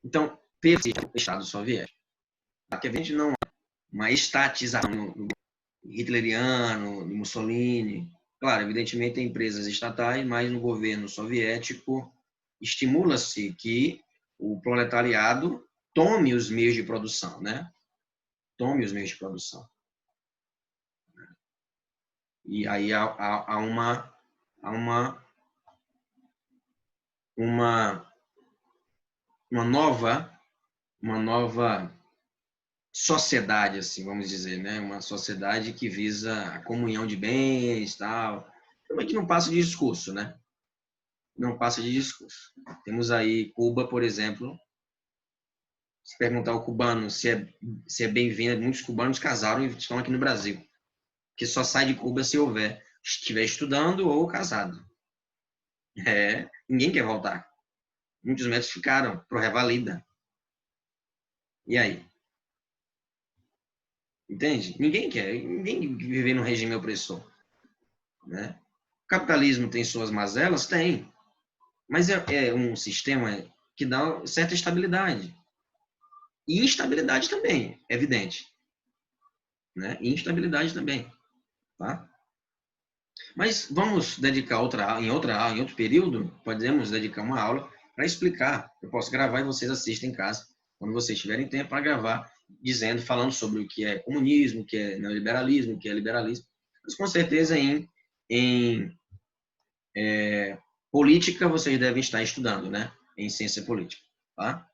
Então, pelo Estado soviético. Aqui a gente não há uma estatização no hitleriano, no Mussolini. Claro, evidentemente tem empresas estatais, mas no governo soviético estimula-se que o proletariado tome os meios de produção, né? Tome os meios de produção. E aí há uma nova sociedade, assim, vamos dizer, né? Uma sociedade que visa a comunhão de bens, tal. Também que não passa de discurso, né? Não passa de discurso. Temos aí Cuba, por exemplo. Se perguntar ao cubano se é bem-vindo, muitos cubanos casaram e estão aqui no Brasil. Que só sai de Cuba se estiver estudando ou casado. Ninguém quer voltar. Muitos médicos ficaram pro revalida. E aí? Entende? Ninguém quer viver num regime opressor. Né? O capitalismo tem suas mazelas? Tem. Mas é um sistema que dá certa estabilidade. E instabilidade também, é evidente. Né? E instabilidade também. Tá? Mas vamos dedicar em outro período, podemos dedicar uma aula para explicar. Eu posso gravar e vocês assistem em casa quando vocês tiverem tempo para gravar, falando sobre o que é comunismo, o que é neoliberalismo, o que é liberalismo. Mas com certeza em política vocês devem estar estudando, né? Em ciência política, tá?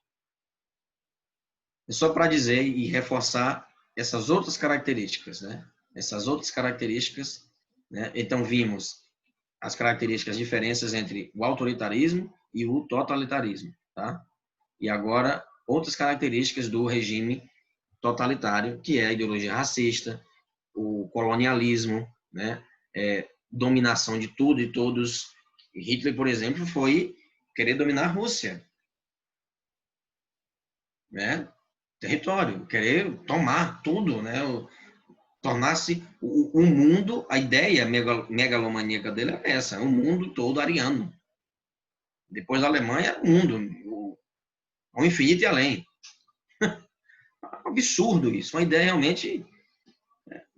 É só para dizer e reforçar essas outras características, né? Essas outras características, né? Então vimos as características, as diferenças entre o autoritarismo e o totalitarismo, tá? E agora outras características do regime totalitário, que é a ideologia racista, o colonialismo, né? Dominação de tudo e todos. Hitler, por exemplo, foi querer dominar a Rússia, né? Território, querer tomar tudo, né? Tornar-se o mundo, a ideia megalomaníaca dele é essa, o mundo todo ariano. Depois da Alemanha, o mundo, ao infinito e além. É um absurdo isso, uma ideia realmente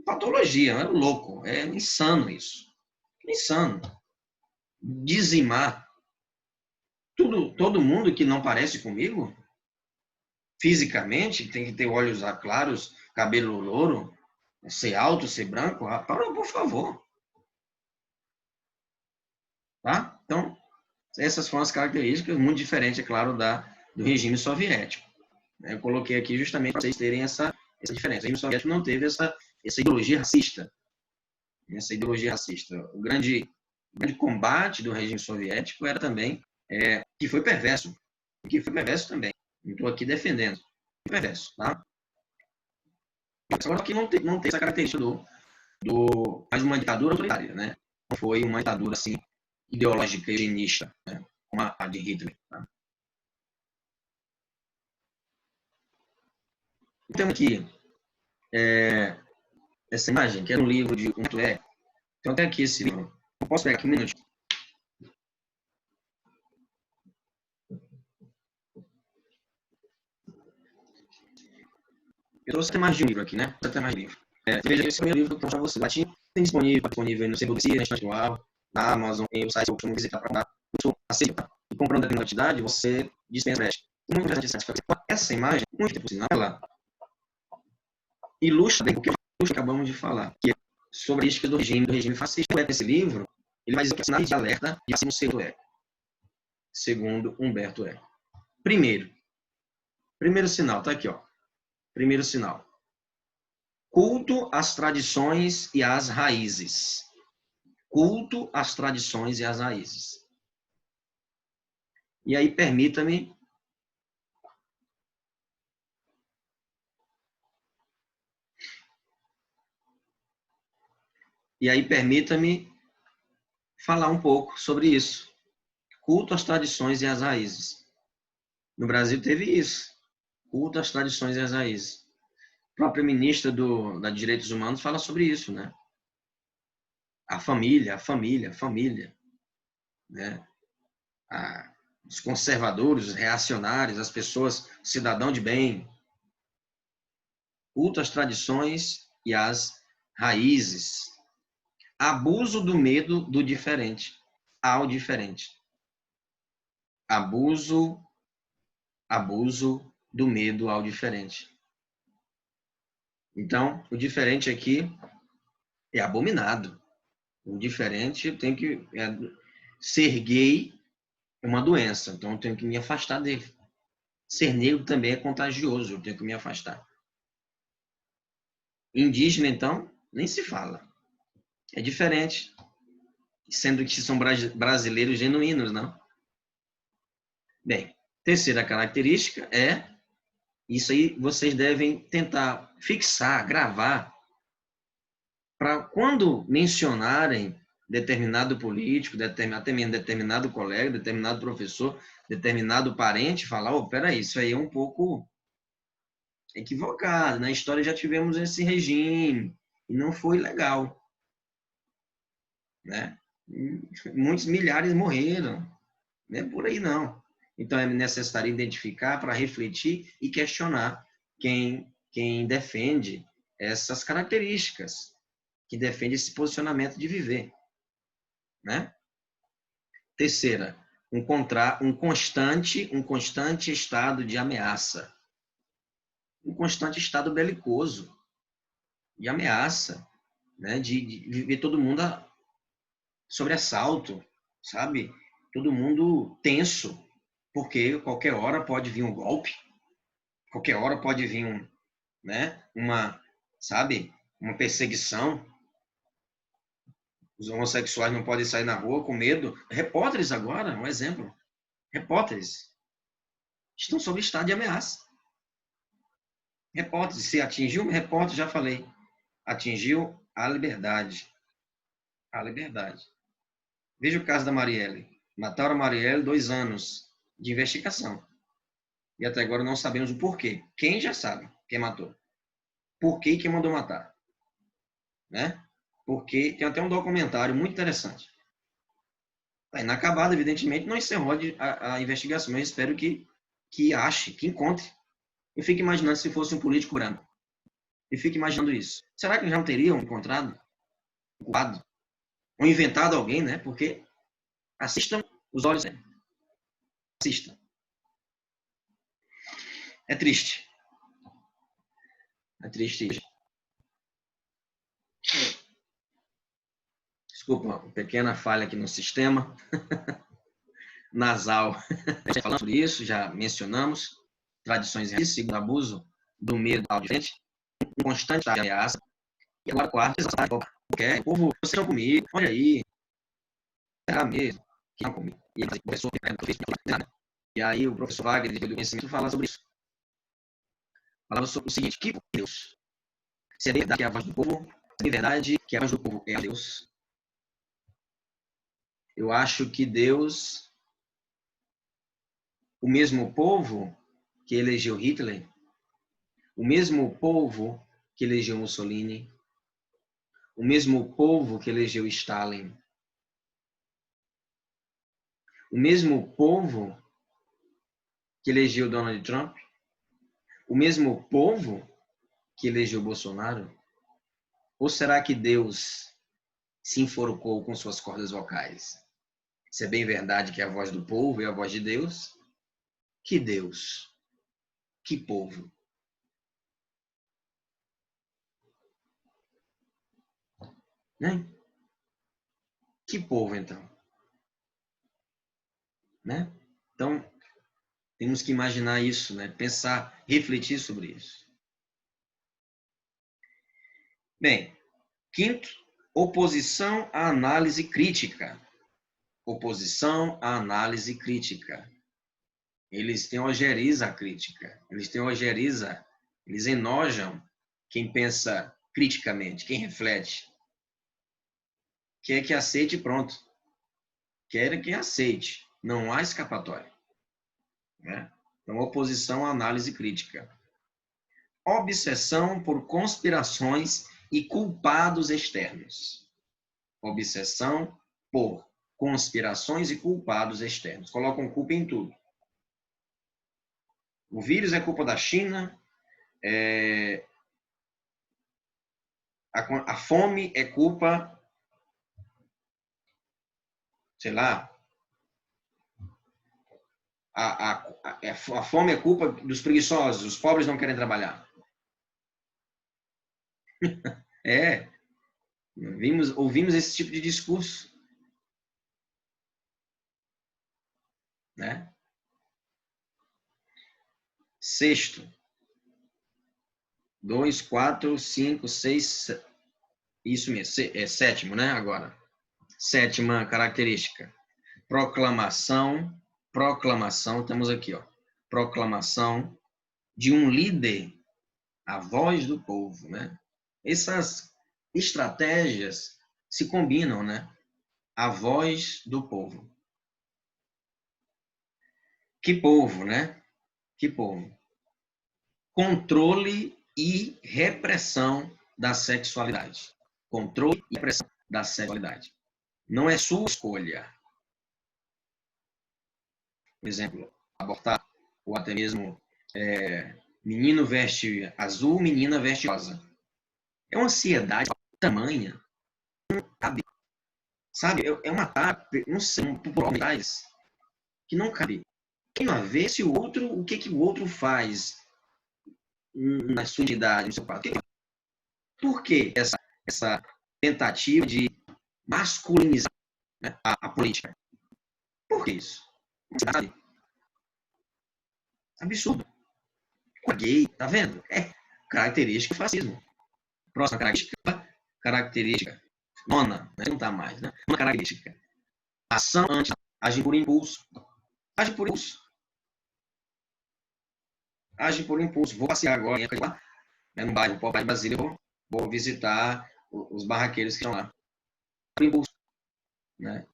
patologia, é louco, é insano isso. Insano. Dizimar todo mundo que não parece comigo, fisicamente, tem que ter olhos claros, cabelo louro, ser alto, ser branco, por favor. Tá? Então, essas foram as características, muito diferentes, é claro, do regime soviético. Eu coloquei aqui justamente para vocês terem essa diferença. O regime soviético não teve essa ideologia racista. Essa ideologia racista. O grande combate do regime soviético era também que foi perverso. Que foi perverso também. Não estou aqui defendendo. Foi perverso, tá? Agora aqui não tem essa característica mais uma ditadura autoritária, né? Não foi uma ditadura assim ideológica e eugenista, né? Como a de Hitler. Tá? Então aqui essa imagem, que é um livro de Humberto Eco. Então tem aqui esse livro. Eu posso pegar aqui um minuto. Eu trouxe até mais de um livro aqui, né? Até mais de livro. Veja, esse é o meu livro que eu mostro para você. Latim tem disponível no Servo do Cia, na Estante Atual, na Amazon, em sites que eu costumo visitar para comprar. Eu aceito. E comprando determinada quantidade, você dispensa frete. Muito interessante essa imagem, muito por sinal, ela ilustra bem o que acabamos de falar, que é sobre a crítica do regime fascista. Esse livro, ele vai dizer que é sinais de alerta de assim segundo Humberto Eco. Primeiro sinal, tá aqui, ó. Primeiro sinal. Culto às tradições e às raízes. Culto às tradições e às raízes. E aí, permita-me falar um pouco sobre isso. Culto às tradições e às raízes. No Brasil teve isso. Culto às tradições e às raízes. A própria ministra da Direitos Humanos fala sobre isso, né? A família, né? Os conservadores, os reacionários, as pessoas, o cidadão de bem. Culto às tradições e às raízes. Abuso do medo do diferente ao diferente. Abuso do medo ao diferente. Então, o diferente aqui é abominado. O diferente tem que ser gay é uma doença, então eu tenho que me afastar dele. Ser negro também é contagioso, eu tenho que me afastar. Indígena, então, nem se fala. É diferente, sendo que são brasileiros genuínos, não? Bem, terceira característica é, isso aí vocês devem tentar fixar, gravar, para quando mencionarem determinado político, até mesmo determinado colega, determinado professor, determinado parente, falar, peraí, isso aí é um pouco equivocado. Na história já tivemos esse regime e não foi legal. Né? Muitos milhares morreram. Não é por aí, não. Então, é necessário identificar para refletir e questionar quem defende essas características, que defende esse posicionamento de viver. Né? Terceira, um constante estado de ameaça. um constante estado belicoso de ameaça, né? De viver todo mundo sobre assalto, sabe? Todo mundo tenso, porque qualquer hora pode vir um golpe, qualquer hora pode vir né? Sabe? Uma perseguição. Os homossexuais não podem sair na rua com medo. Repórteres agora, um exemplo. Repórteres estão sob estado de ameaça. Repórteres, se atingiu um repórter, já falei, atingiu a liberdade. A liberdade. Veja o caso da Marielle. Mataram a Marielle 2 anos de investigação. E até agora não sabemos o porquê. Quem já sabe quem matou? Por que quem mandou matar? Né? Porque tem até um documentário muito interessante. Está inacabado, evidentemente, não encerrou a investigação, mas espero que ache, que encontre. Eu fico imaginando se fosse um político branco. Eu fico imaginando isso. Será que já não teriam encontrado, culpado, ou inventado alguém, né? Porque assistam os olhos, né? Assistam. É triste. É triste. Desculpa, uma pequena falha aqui no sistema. Nasal. Já falamos sobre isso, já mencionamos. Tradições e segundo abuso do medo ao diferente, um constante ameaça. E agora, quarto, o povo, vocês estão comigo, olha aí. Será mesmo que estão comigo? E aí, o professor, e aí o professor Wagner, do conhecimento, fala sobre isso. Falava sobre o seguinte: que Deus? Se é verdade que é a voz do povo, se é verdade que a voz do povo é a Deus, eu acho que Deus, o mesmo povo que elegeu Hitler, o mesmo povo que elegeu Mussolini, o mesmo povo que elegeu Stalin, o mesmo povo que elegeu Donald Trump, o mesmo povo que elegeu Bolsonaro? Ou será que Deus se enforcou com suas cordas vocais? Se é bem verdade que é a voz do povo é a voz de Deus, que Deus, que povo. Né? Que povo, então? Né? Então, temos que imaginar isso, né? Pensar, refletir sobre isso. Bem, quinto, oposição à análise crítica. Oposição à análise crítica. Eles têm ojeriza a crítica. Eles têm ojeriza, eles enojam quem pensa criticamente, quem reflete. Quer que aceite, pronto. Querem que aceite. Não há escapatória. Né? Então, oposição à análise crítica. Obsessão por conspirações e culpados externos. Obsessão por conspirações e culpados externos. Colocam culpa em tudo. O vírus é culpa da China, a fome é culpa, sei lá, a fome é culpa dos preguiçosos, os pobres não querem trabalhar. Ouvimos esse tipo de discurso. Né? Sexto. 2, 4, 5, 6, isso mesmo, sétimo, né? Agora. Sétima característica. Proclamação, temos aqui, ó. Proclamação de um líder, a voz do povo, né? Essas estratégias se combinam, né? A voz do povo. Que povo, né? Que povo. Controle e repressão da sexualidade. Controle e repressão da sexualidade. Não é sua escolha. Por exemplo, abortar, ou até mesmo menino veste azul, menina veste rosa. É uma ansiedade tamanha. Não cabe. Sabe? É uma não sei, por homens que não cabe. Tem a ver se o outro, o que o outro faz. na sua entidade, no seu quadro. Por que essa tentativa de masculinizar, né, a política? Por que isso? Você sabe? Absurdo. Gay, tá vendo? É característica do fascismo. Próxima característica. Nona, né? Não tá mais, né? Uma característica. Ação antes, age por impulso. Age por impulso. Age por impulso. Vou passear agora, no bairro Pobre de Brasília, vou visitar os barraqueiros que estão lá. Por impulso. Né?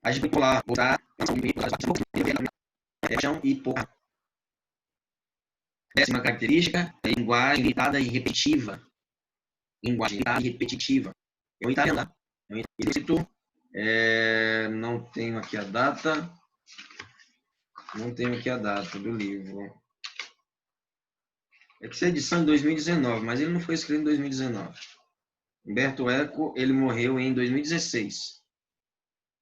Age por lá, vou dar e porra. Décima característica, linguagem limitada e repetitiva. Linguagem limitada e repetitiva. É um italiano, tá? É um italiano. Não tenho aqui a data. Não tenho aqui a data do livro. É que essa edição é de 2019, mas ele não foi escrito em 2019. Humberto Eco, ele morreu em 2016.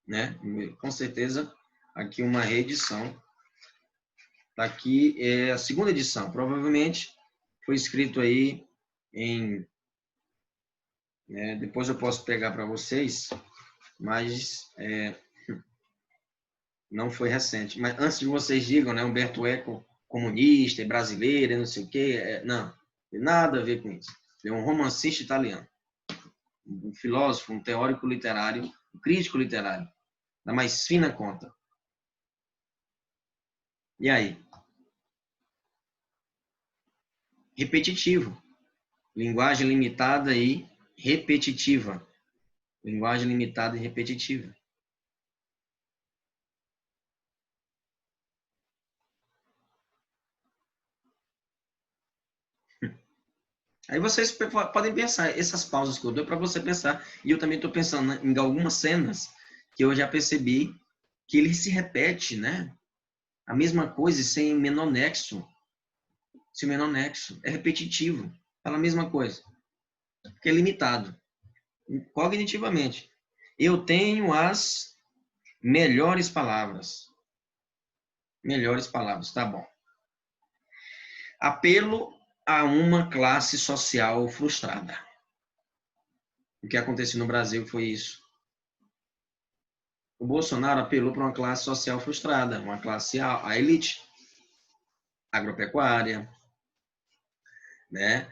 Né? Com certeza, aqui uma reedição. Tá aqui é a segunda edição. Provavelmente foi escrito aí em... Né? Depois eu posso pegar para vocês, mas não foi recente. Mas antes de vocês digam, né, Humberto Eco, comunista, brasileiro, não sei o quê, não, tem nada a ver com isso. Ele é um romancista italiano, um filósofo, um teórico literário, um crítico literário, da mais fina conta. E aí? Repetitivo. Linguagem limitada e repetitiva. Linguagem limitada e repetitiva. Aí vocês podem pensar, essas pausas que eu dou para você pensar, e eu também estou pensando em algumas cenas que eu já percebi que ele se repete, né? A mesma coisa sem o menor nexo. Sem o menor nexo. É repetitivo. Fala a mesma coisa. Porque é limitado. Cognitivamente. Eu tenho as melhores palavras. Melhores palavras, tá bom. Apelo a uma classe social frustrada. O que aconteceu no Brasil foi isso. O Bolsonaro apelou para uma classe social frustrada, uma classe, a elite agropecuária, né?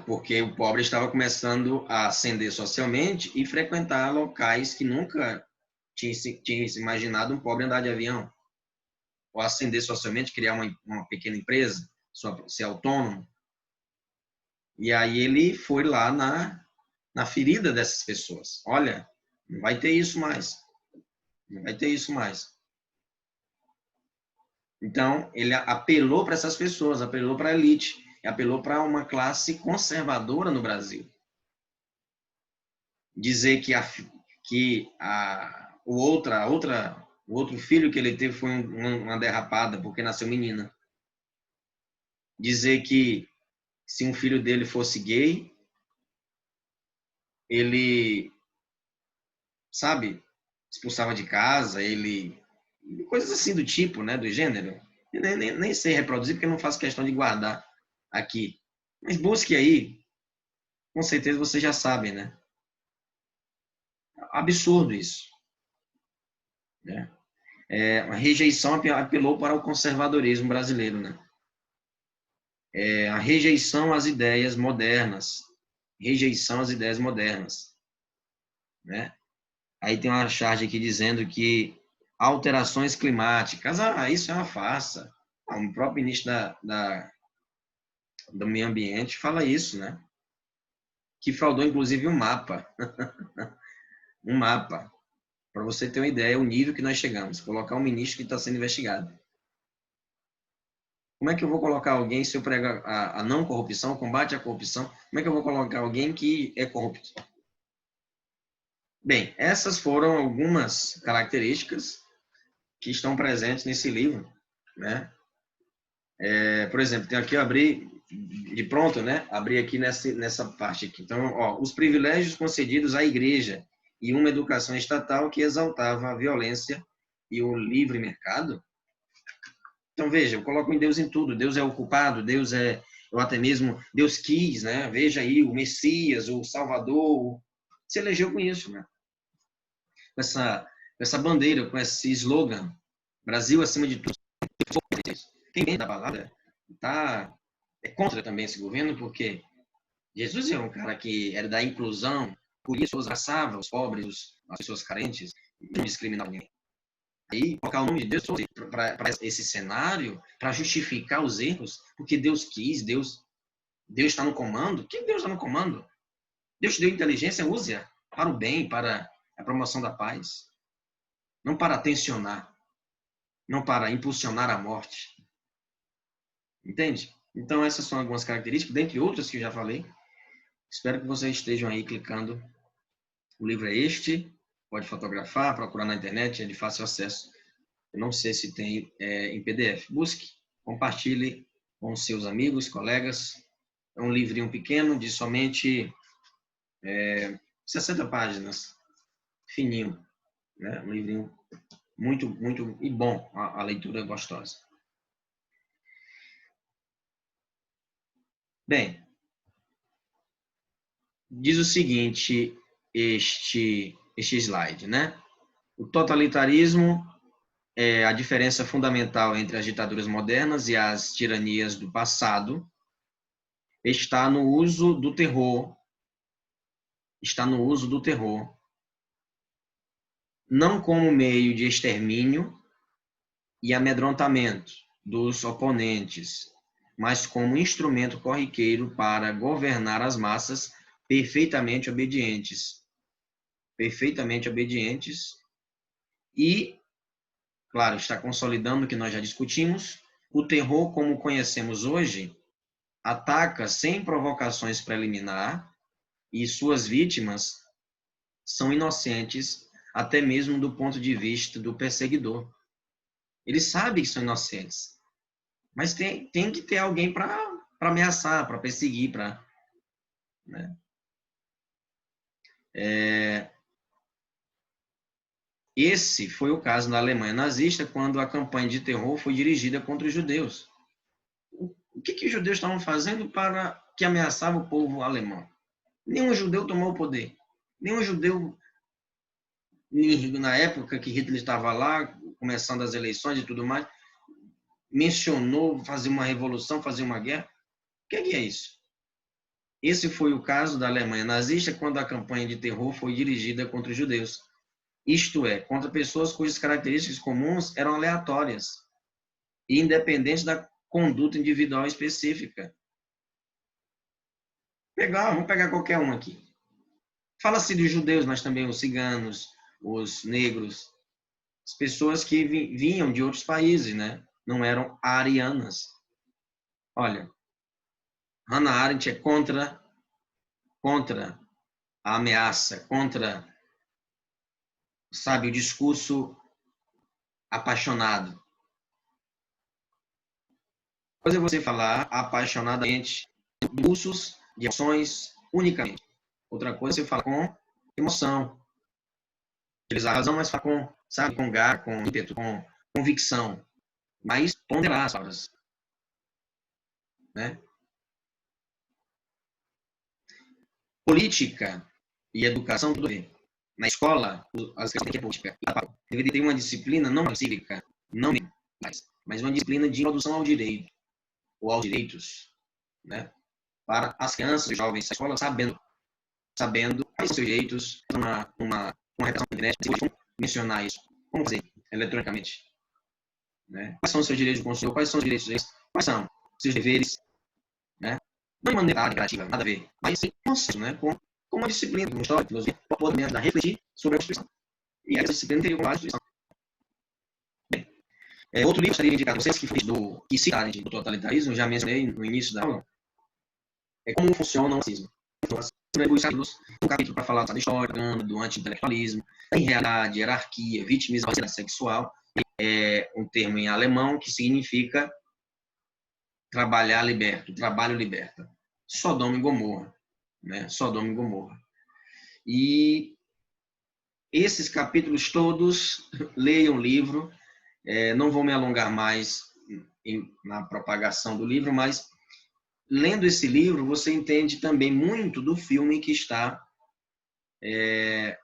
Porque o pobre estava começando a ascender socialmente e frequentar locais que nunca tinha se imaginado um pobre andar de avião. Ou ascender socialmente, criar uma pequena empresa, ser autônomo. E aí ele foi lá na ferida dessas pessoas. Olha, não vai ter isso mais. Não vai ter isso mais. Então, ele apelou para essas pessoas, apelou para a elite, apelou para uma classe conservadora no Brasil. Dizer que o outro filho que ele teve foi uma derrapada, porque nasceu menina. Dizer que se um filho dele fosse gay, ele, sabe, expulsava de casa, coisas assim do tipo, né, do gênero. Eu nem sei reproduzir, porque eu não faço questão de guardar aqui. Mas busque aí, com certeza vocês já sabem, né? Absurdo isso. Né? A rejeição apelou para o conservadorismo brasileiro, né? A rejeição às ideias modernas. Rejeição às ideias modernas. Né? Aí tem uma charge aqui dizendo que alterações climáticas, isso é uma farsa. O próprio ministro do meio ambiente fala isso, né? Que fraudou, inclusive, um mapa. Um mapa. Para você ter uma ideia, o nível que nós chegamos. Colocar um ministro que está sendo investigado. Como é que eu vou colocar alguém, se eu prego a não corrupção, combate à corrupção, como é que eu vou colocar alguém que é corrupto? Bem, essas foram algumas características que estão presentes nesse livro, né? Por exemplo, tem aqui, eu abri de pronto, né? Abri aqui nessa parte aqui. Então, os privilégios concedidos à igreja e uma educação estatal que exaltava a violência e o livre mercado. Então, veja, eu coloco em Deus em tudo. Deus é o culpado, Deus é, ou até mesmo, Deus quis, né? Veja aí, o Messias, o Salvador, se elegeu com isso, né? Com essa bandeira, com esse slogan, Brasil acima de tudo. Quem vem da palavra é contra também esse governo, porque Jesus é um cara que era da inclusão, por isso abraçava os pobres, as pessoas carentes, não discriminava ninguém. Aí, colocar o nome de Deus para esse cenário, para justificar os erros, porque Deus quis, Deus está no comando. Que Deus está no comando? Deus te deu inteligência, use-a para o bem, para a promoção da paz. Não para tensionar, não para impulsionar a morte. Entende? Então, essas são algumas características, dentre outras que eu já falei. Espero que vocês estejam aí clicando. O livro é este, pode fotografar, procurar na internet, é de fácil acesso. Eu não sei se tem em PDF. Busque, compartilhe com seus amigos, colegas. É um livrinho pequeno, de somente 60 páginas, fininho. Né? Um livrinho muito, muito e bom, a leitura gostosa. Bem, diz o seguinte, este slide, né? O totalitarismo é a diferença fundamental entre as ditaduras modernas e as tiranias do passado está no uso do terror, não como meio de extermínio e amedrontamento dos oponentes, mas como instrumento corriqueiro para governar as massas perfeitamente obedientes. E, claro, está consolidando o que nós já discutimos. O terror, como conhecemos hoje, ataca sem provocações preliminar e suas vítimas são inocentes, até mesmo do ponto de vista do perseguidor. Ele sabe que são inocentes, mas tem que ter alguém para ameaçar, para perseguir, né? Esse foi o caso na Alemanha nazista, quando a campanha de terror foi dirigida contra os judeus. O que os judeus estavam fazendo para que ameaçava o povo alemão? Nenhum judeu tomou o poder. Nenhum judeu, na época que Hitler estava lá, começando as eleições e tudo mais, mencionou fazer uma revolução, fazer uma guerra. O que é isso? Esse foi o caso da Alemanha nazista, quando a campanha de terror foi dirigida contra os judeus. Isto é, contra pessoas cujas características comuns eram aleatórias e independentes da conduta individual específica. Vamos pegar qualquer um aqui. Fala-se dos judeus, mas também os ciganos, os negros, as pessoas que vinham de outros países, né? Não eram arianas. Olha, Hannah Arendt é contra a ameaça, contra, sabe, o discurso apaixonado. Uma coisa é você falar apaixonadamente de impulsos, de ações, unicamente. Outra coisa é você falar com emoção. Utilizar a razão, mas falar com, sabe, com garra, com ímpeto, com convicção. Mas ponderar as palavras. Né? Política e educação, tudo bem. Na escola, as questões de política deveria ter uma disciplina não cívica, não mas uma disciplina de introdução ao direito, ou aos direitos, né? Para as crianças e jovens da escola sabendo quais são seus direitos, uma redação na internet, como mencionar isso, como fazer eletronicamente. Né? Quais são os seus direitos do consumidor, quais são os direitos deles, quais são os seus deveres, né? Não de maneira declarativa, nada a ver, mas sim consenso, né? Com uma disciplina, com história, filosofia, para poder ajudar a refletir sobre a Constituição. E essa disciplina teria como base a Constituição. Bem, outro livro que estaria indicado a vocês que citarem do totalitarismo, já mencionei no início da aula, é Como Funciona o Racismo. Um capítulo para falar da história, do anti-intelectualismo, da irrealidade, hierarquia, vitimização sexual, é um termo em alemão que significa trabalho liberta. Sodoma e Gomorra, né? Sodoma e Gomorra. E esses capítulos todos, leiam o livro, não vou me alongar mais na propagação do livro, mas lendo esse livro, você entende também muito do filme que está,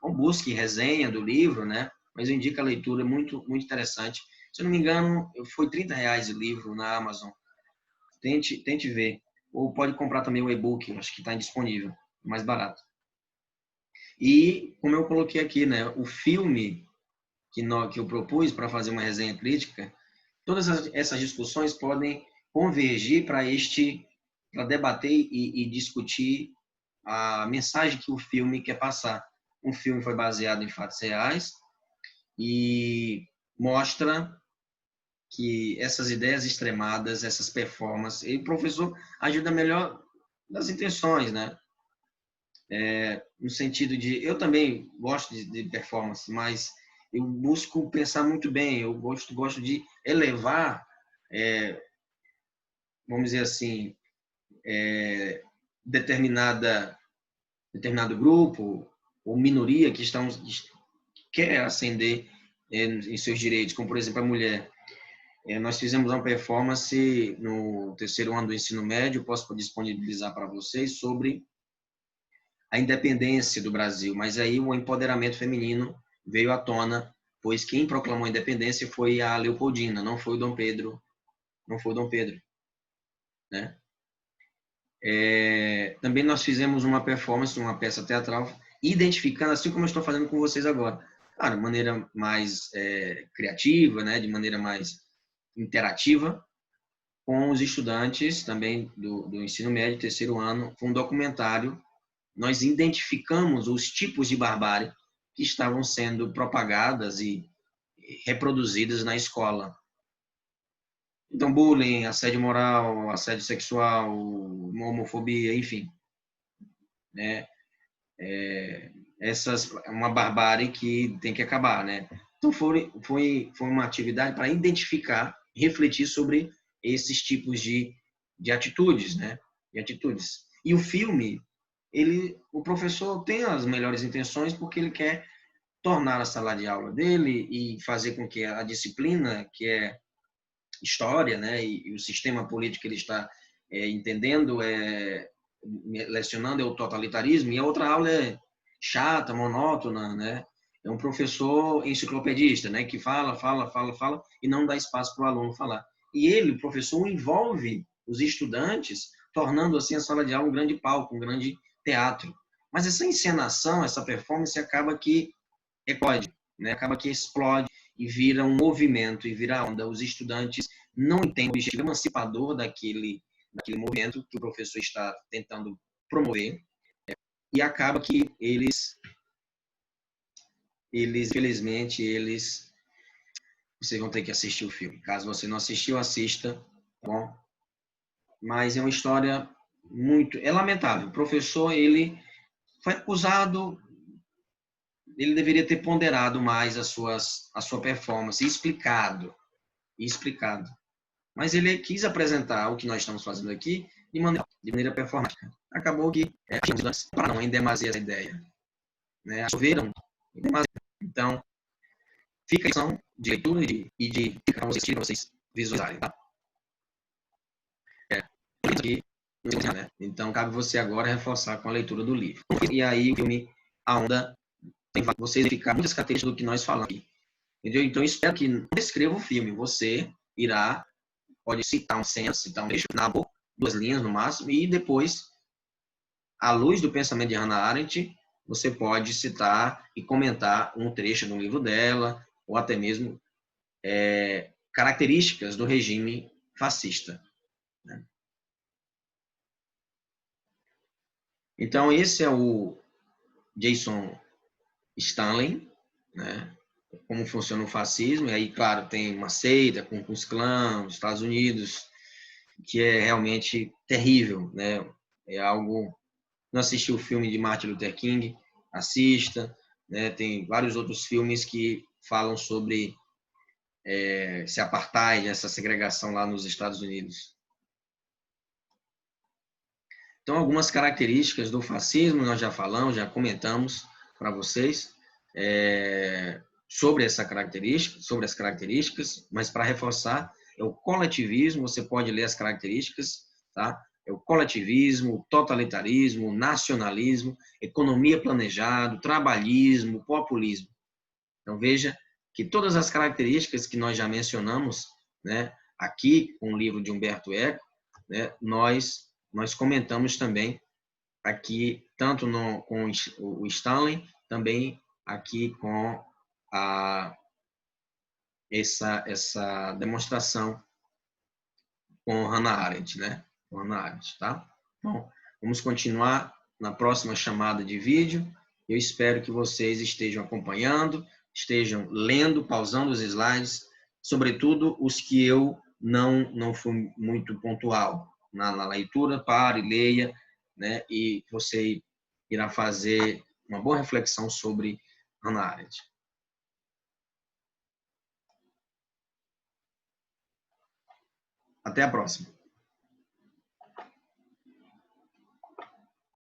busque resenha do livro, né? Mas eu indico a leitura, muito, muito interessante. Se eu não me engano, foi R$ 30 o livro na Amazon. Tente ver. Ou pode comprar também o e-book, acho que está disponível, mais barato. E, como eu coloquei aqui, né, o filme que eu propus para fazer uma resenha crítica, todas essas discussões podem convergir para debater e discutir a mensagem que o filme quer passar. O filme foi baseado em fatos reais e mostra que essas ideias extremadas, essas performances, e o professor ajuda melhor das intenções, né? No sentido de, eu também gosto de performance, mas eu busco pensar muito bem, eu gosto de elevar, vamos dizer assim, determinado grupo ou minoria que quer ascender em seus direitos, como por exemplo a mulher. Nós fizemos uma performance no terceiro ano do ensino médio, posso disponibilizar para vocês, sobre a independência do Brasil, mas aí o empoderamento feminino veio à tona, pois quem proclamou a independência foi a Leopoldina, não foi o Dom Pedro, né? Também nós fizemos uma performance, uma peça teatral, identificando, assim como eu estou fazendo com vocês agora, claro, de maneira mais criativa, né, de maneira mais interativa, com os estudantes também do ensino médio, terceiro ano, com um documentário. Nós identificamos os tipos de barbárie que estavam sendo propagadas e reproduzidas na escola. Então, bullying, assédio moral, assédio sexual, homofobia, enfim, né? Uma barbárie que tem que acabar, né? Então, foi uma atividade para identificar, refletir sobre esses tipos de atitudes, né? De atitudes. E o filme, o professor tem as melhores intenções porque ele quer tornar a sala de aula dele e fazer com que a disciplina, que é história, né, e o sistema político que ele está entendendo, lecionando, é o totalitarismo, e a outra aula é chata, monótona, né? É um professor enciclopedista, né, que fala e não dá espaço para o aluno falar. E ele, o professor, envolve os estudantes, tornando assim a sala de aula um grande palco, um grande teatro. Mas essa encenação, essa performance acaba que eclode, né? Acaba que explode e vira um movimento, e vira onda. Os estudantes não entendem o objetivo emancipador daquele movimento que o professor está tentando promover, e acaba que infelizmente, vocês vão ter que assistir o filme. Caso você não assistiu, assista, tá bom? Mas é uma história é lamentável. O professor, ele foi acusado, ele deveria ter ponderado mais a sua performance, explicado. Mas ele quis apresentar o que nós estamos fazendo aqui de maneira performática. Acabou que para não em demasia essa ideia, né? Absorveram em demasia. Então, fica a lição de leitura e de para vocês visualizarem, tá? Então, cabe você agora reforçar com a leitura do livro. E aí, o filme A Onda, vocês ficar muitas características do que nós falamos aqui. Entendeu? Então, espero que não escreva o filme. Você pode citar uma cena, citar um trecho, na boa, 2 linhas no máximo, e depois, à luz do pensamento de Hannah Arendt, você pode citar e comentar um trecho do livro dela, ou até mesmo características do regime fascista, né? Então, esse é o Jason Stanley, né? Como funciona o fascismo, e aí, claro, tem uma seita com os clãs, os Estados Unidos, que é realmente terrível, né? É algo... Não assistiu o filme de Martin Luther King? Assista, né? Tem vários outros filmes que falam sobre esse apartheid, essa segregação lá nos Estados Unidos. Então, algumas características do fascismo nós já falamos, já comentamos para vocês sobre as características, mas para reforçar, É o coletivismo, você pode ler as características, tá? É o coletivismo, o totalitarismo, o nacionalismo, economia planejada, trabalhismo, populismo. Então, veja que todas as características que nós já mencionamos, né, aqui com o livro de Humberto Eco, né, nós comentamos também aqui, tanto com o Stanley, também aqui com essa demonstração com Hannah Arendt, né? Com Hannah Arendt, tá? Bom, vamos continuar na próxima chamada de vídeo. Eu espero que vocês estejam acompanhando, estejam lendo, pausando os slides, sobretudo os que eu não fui muito pontual na leitura. Pare, leia, né? E você irá fazer uma boa reflexão sobre Hannah Arendt. Até a próxima.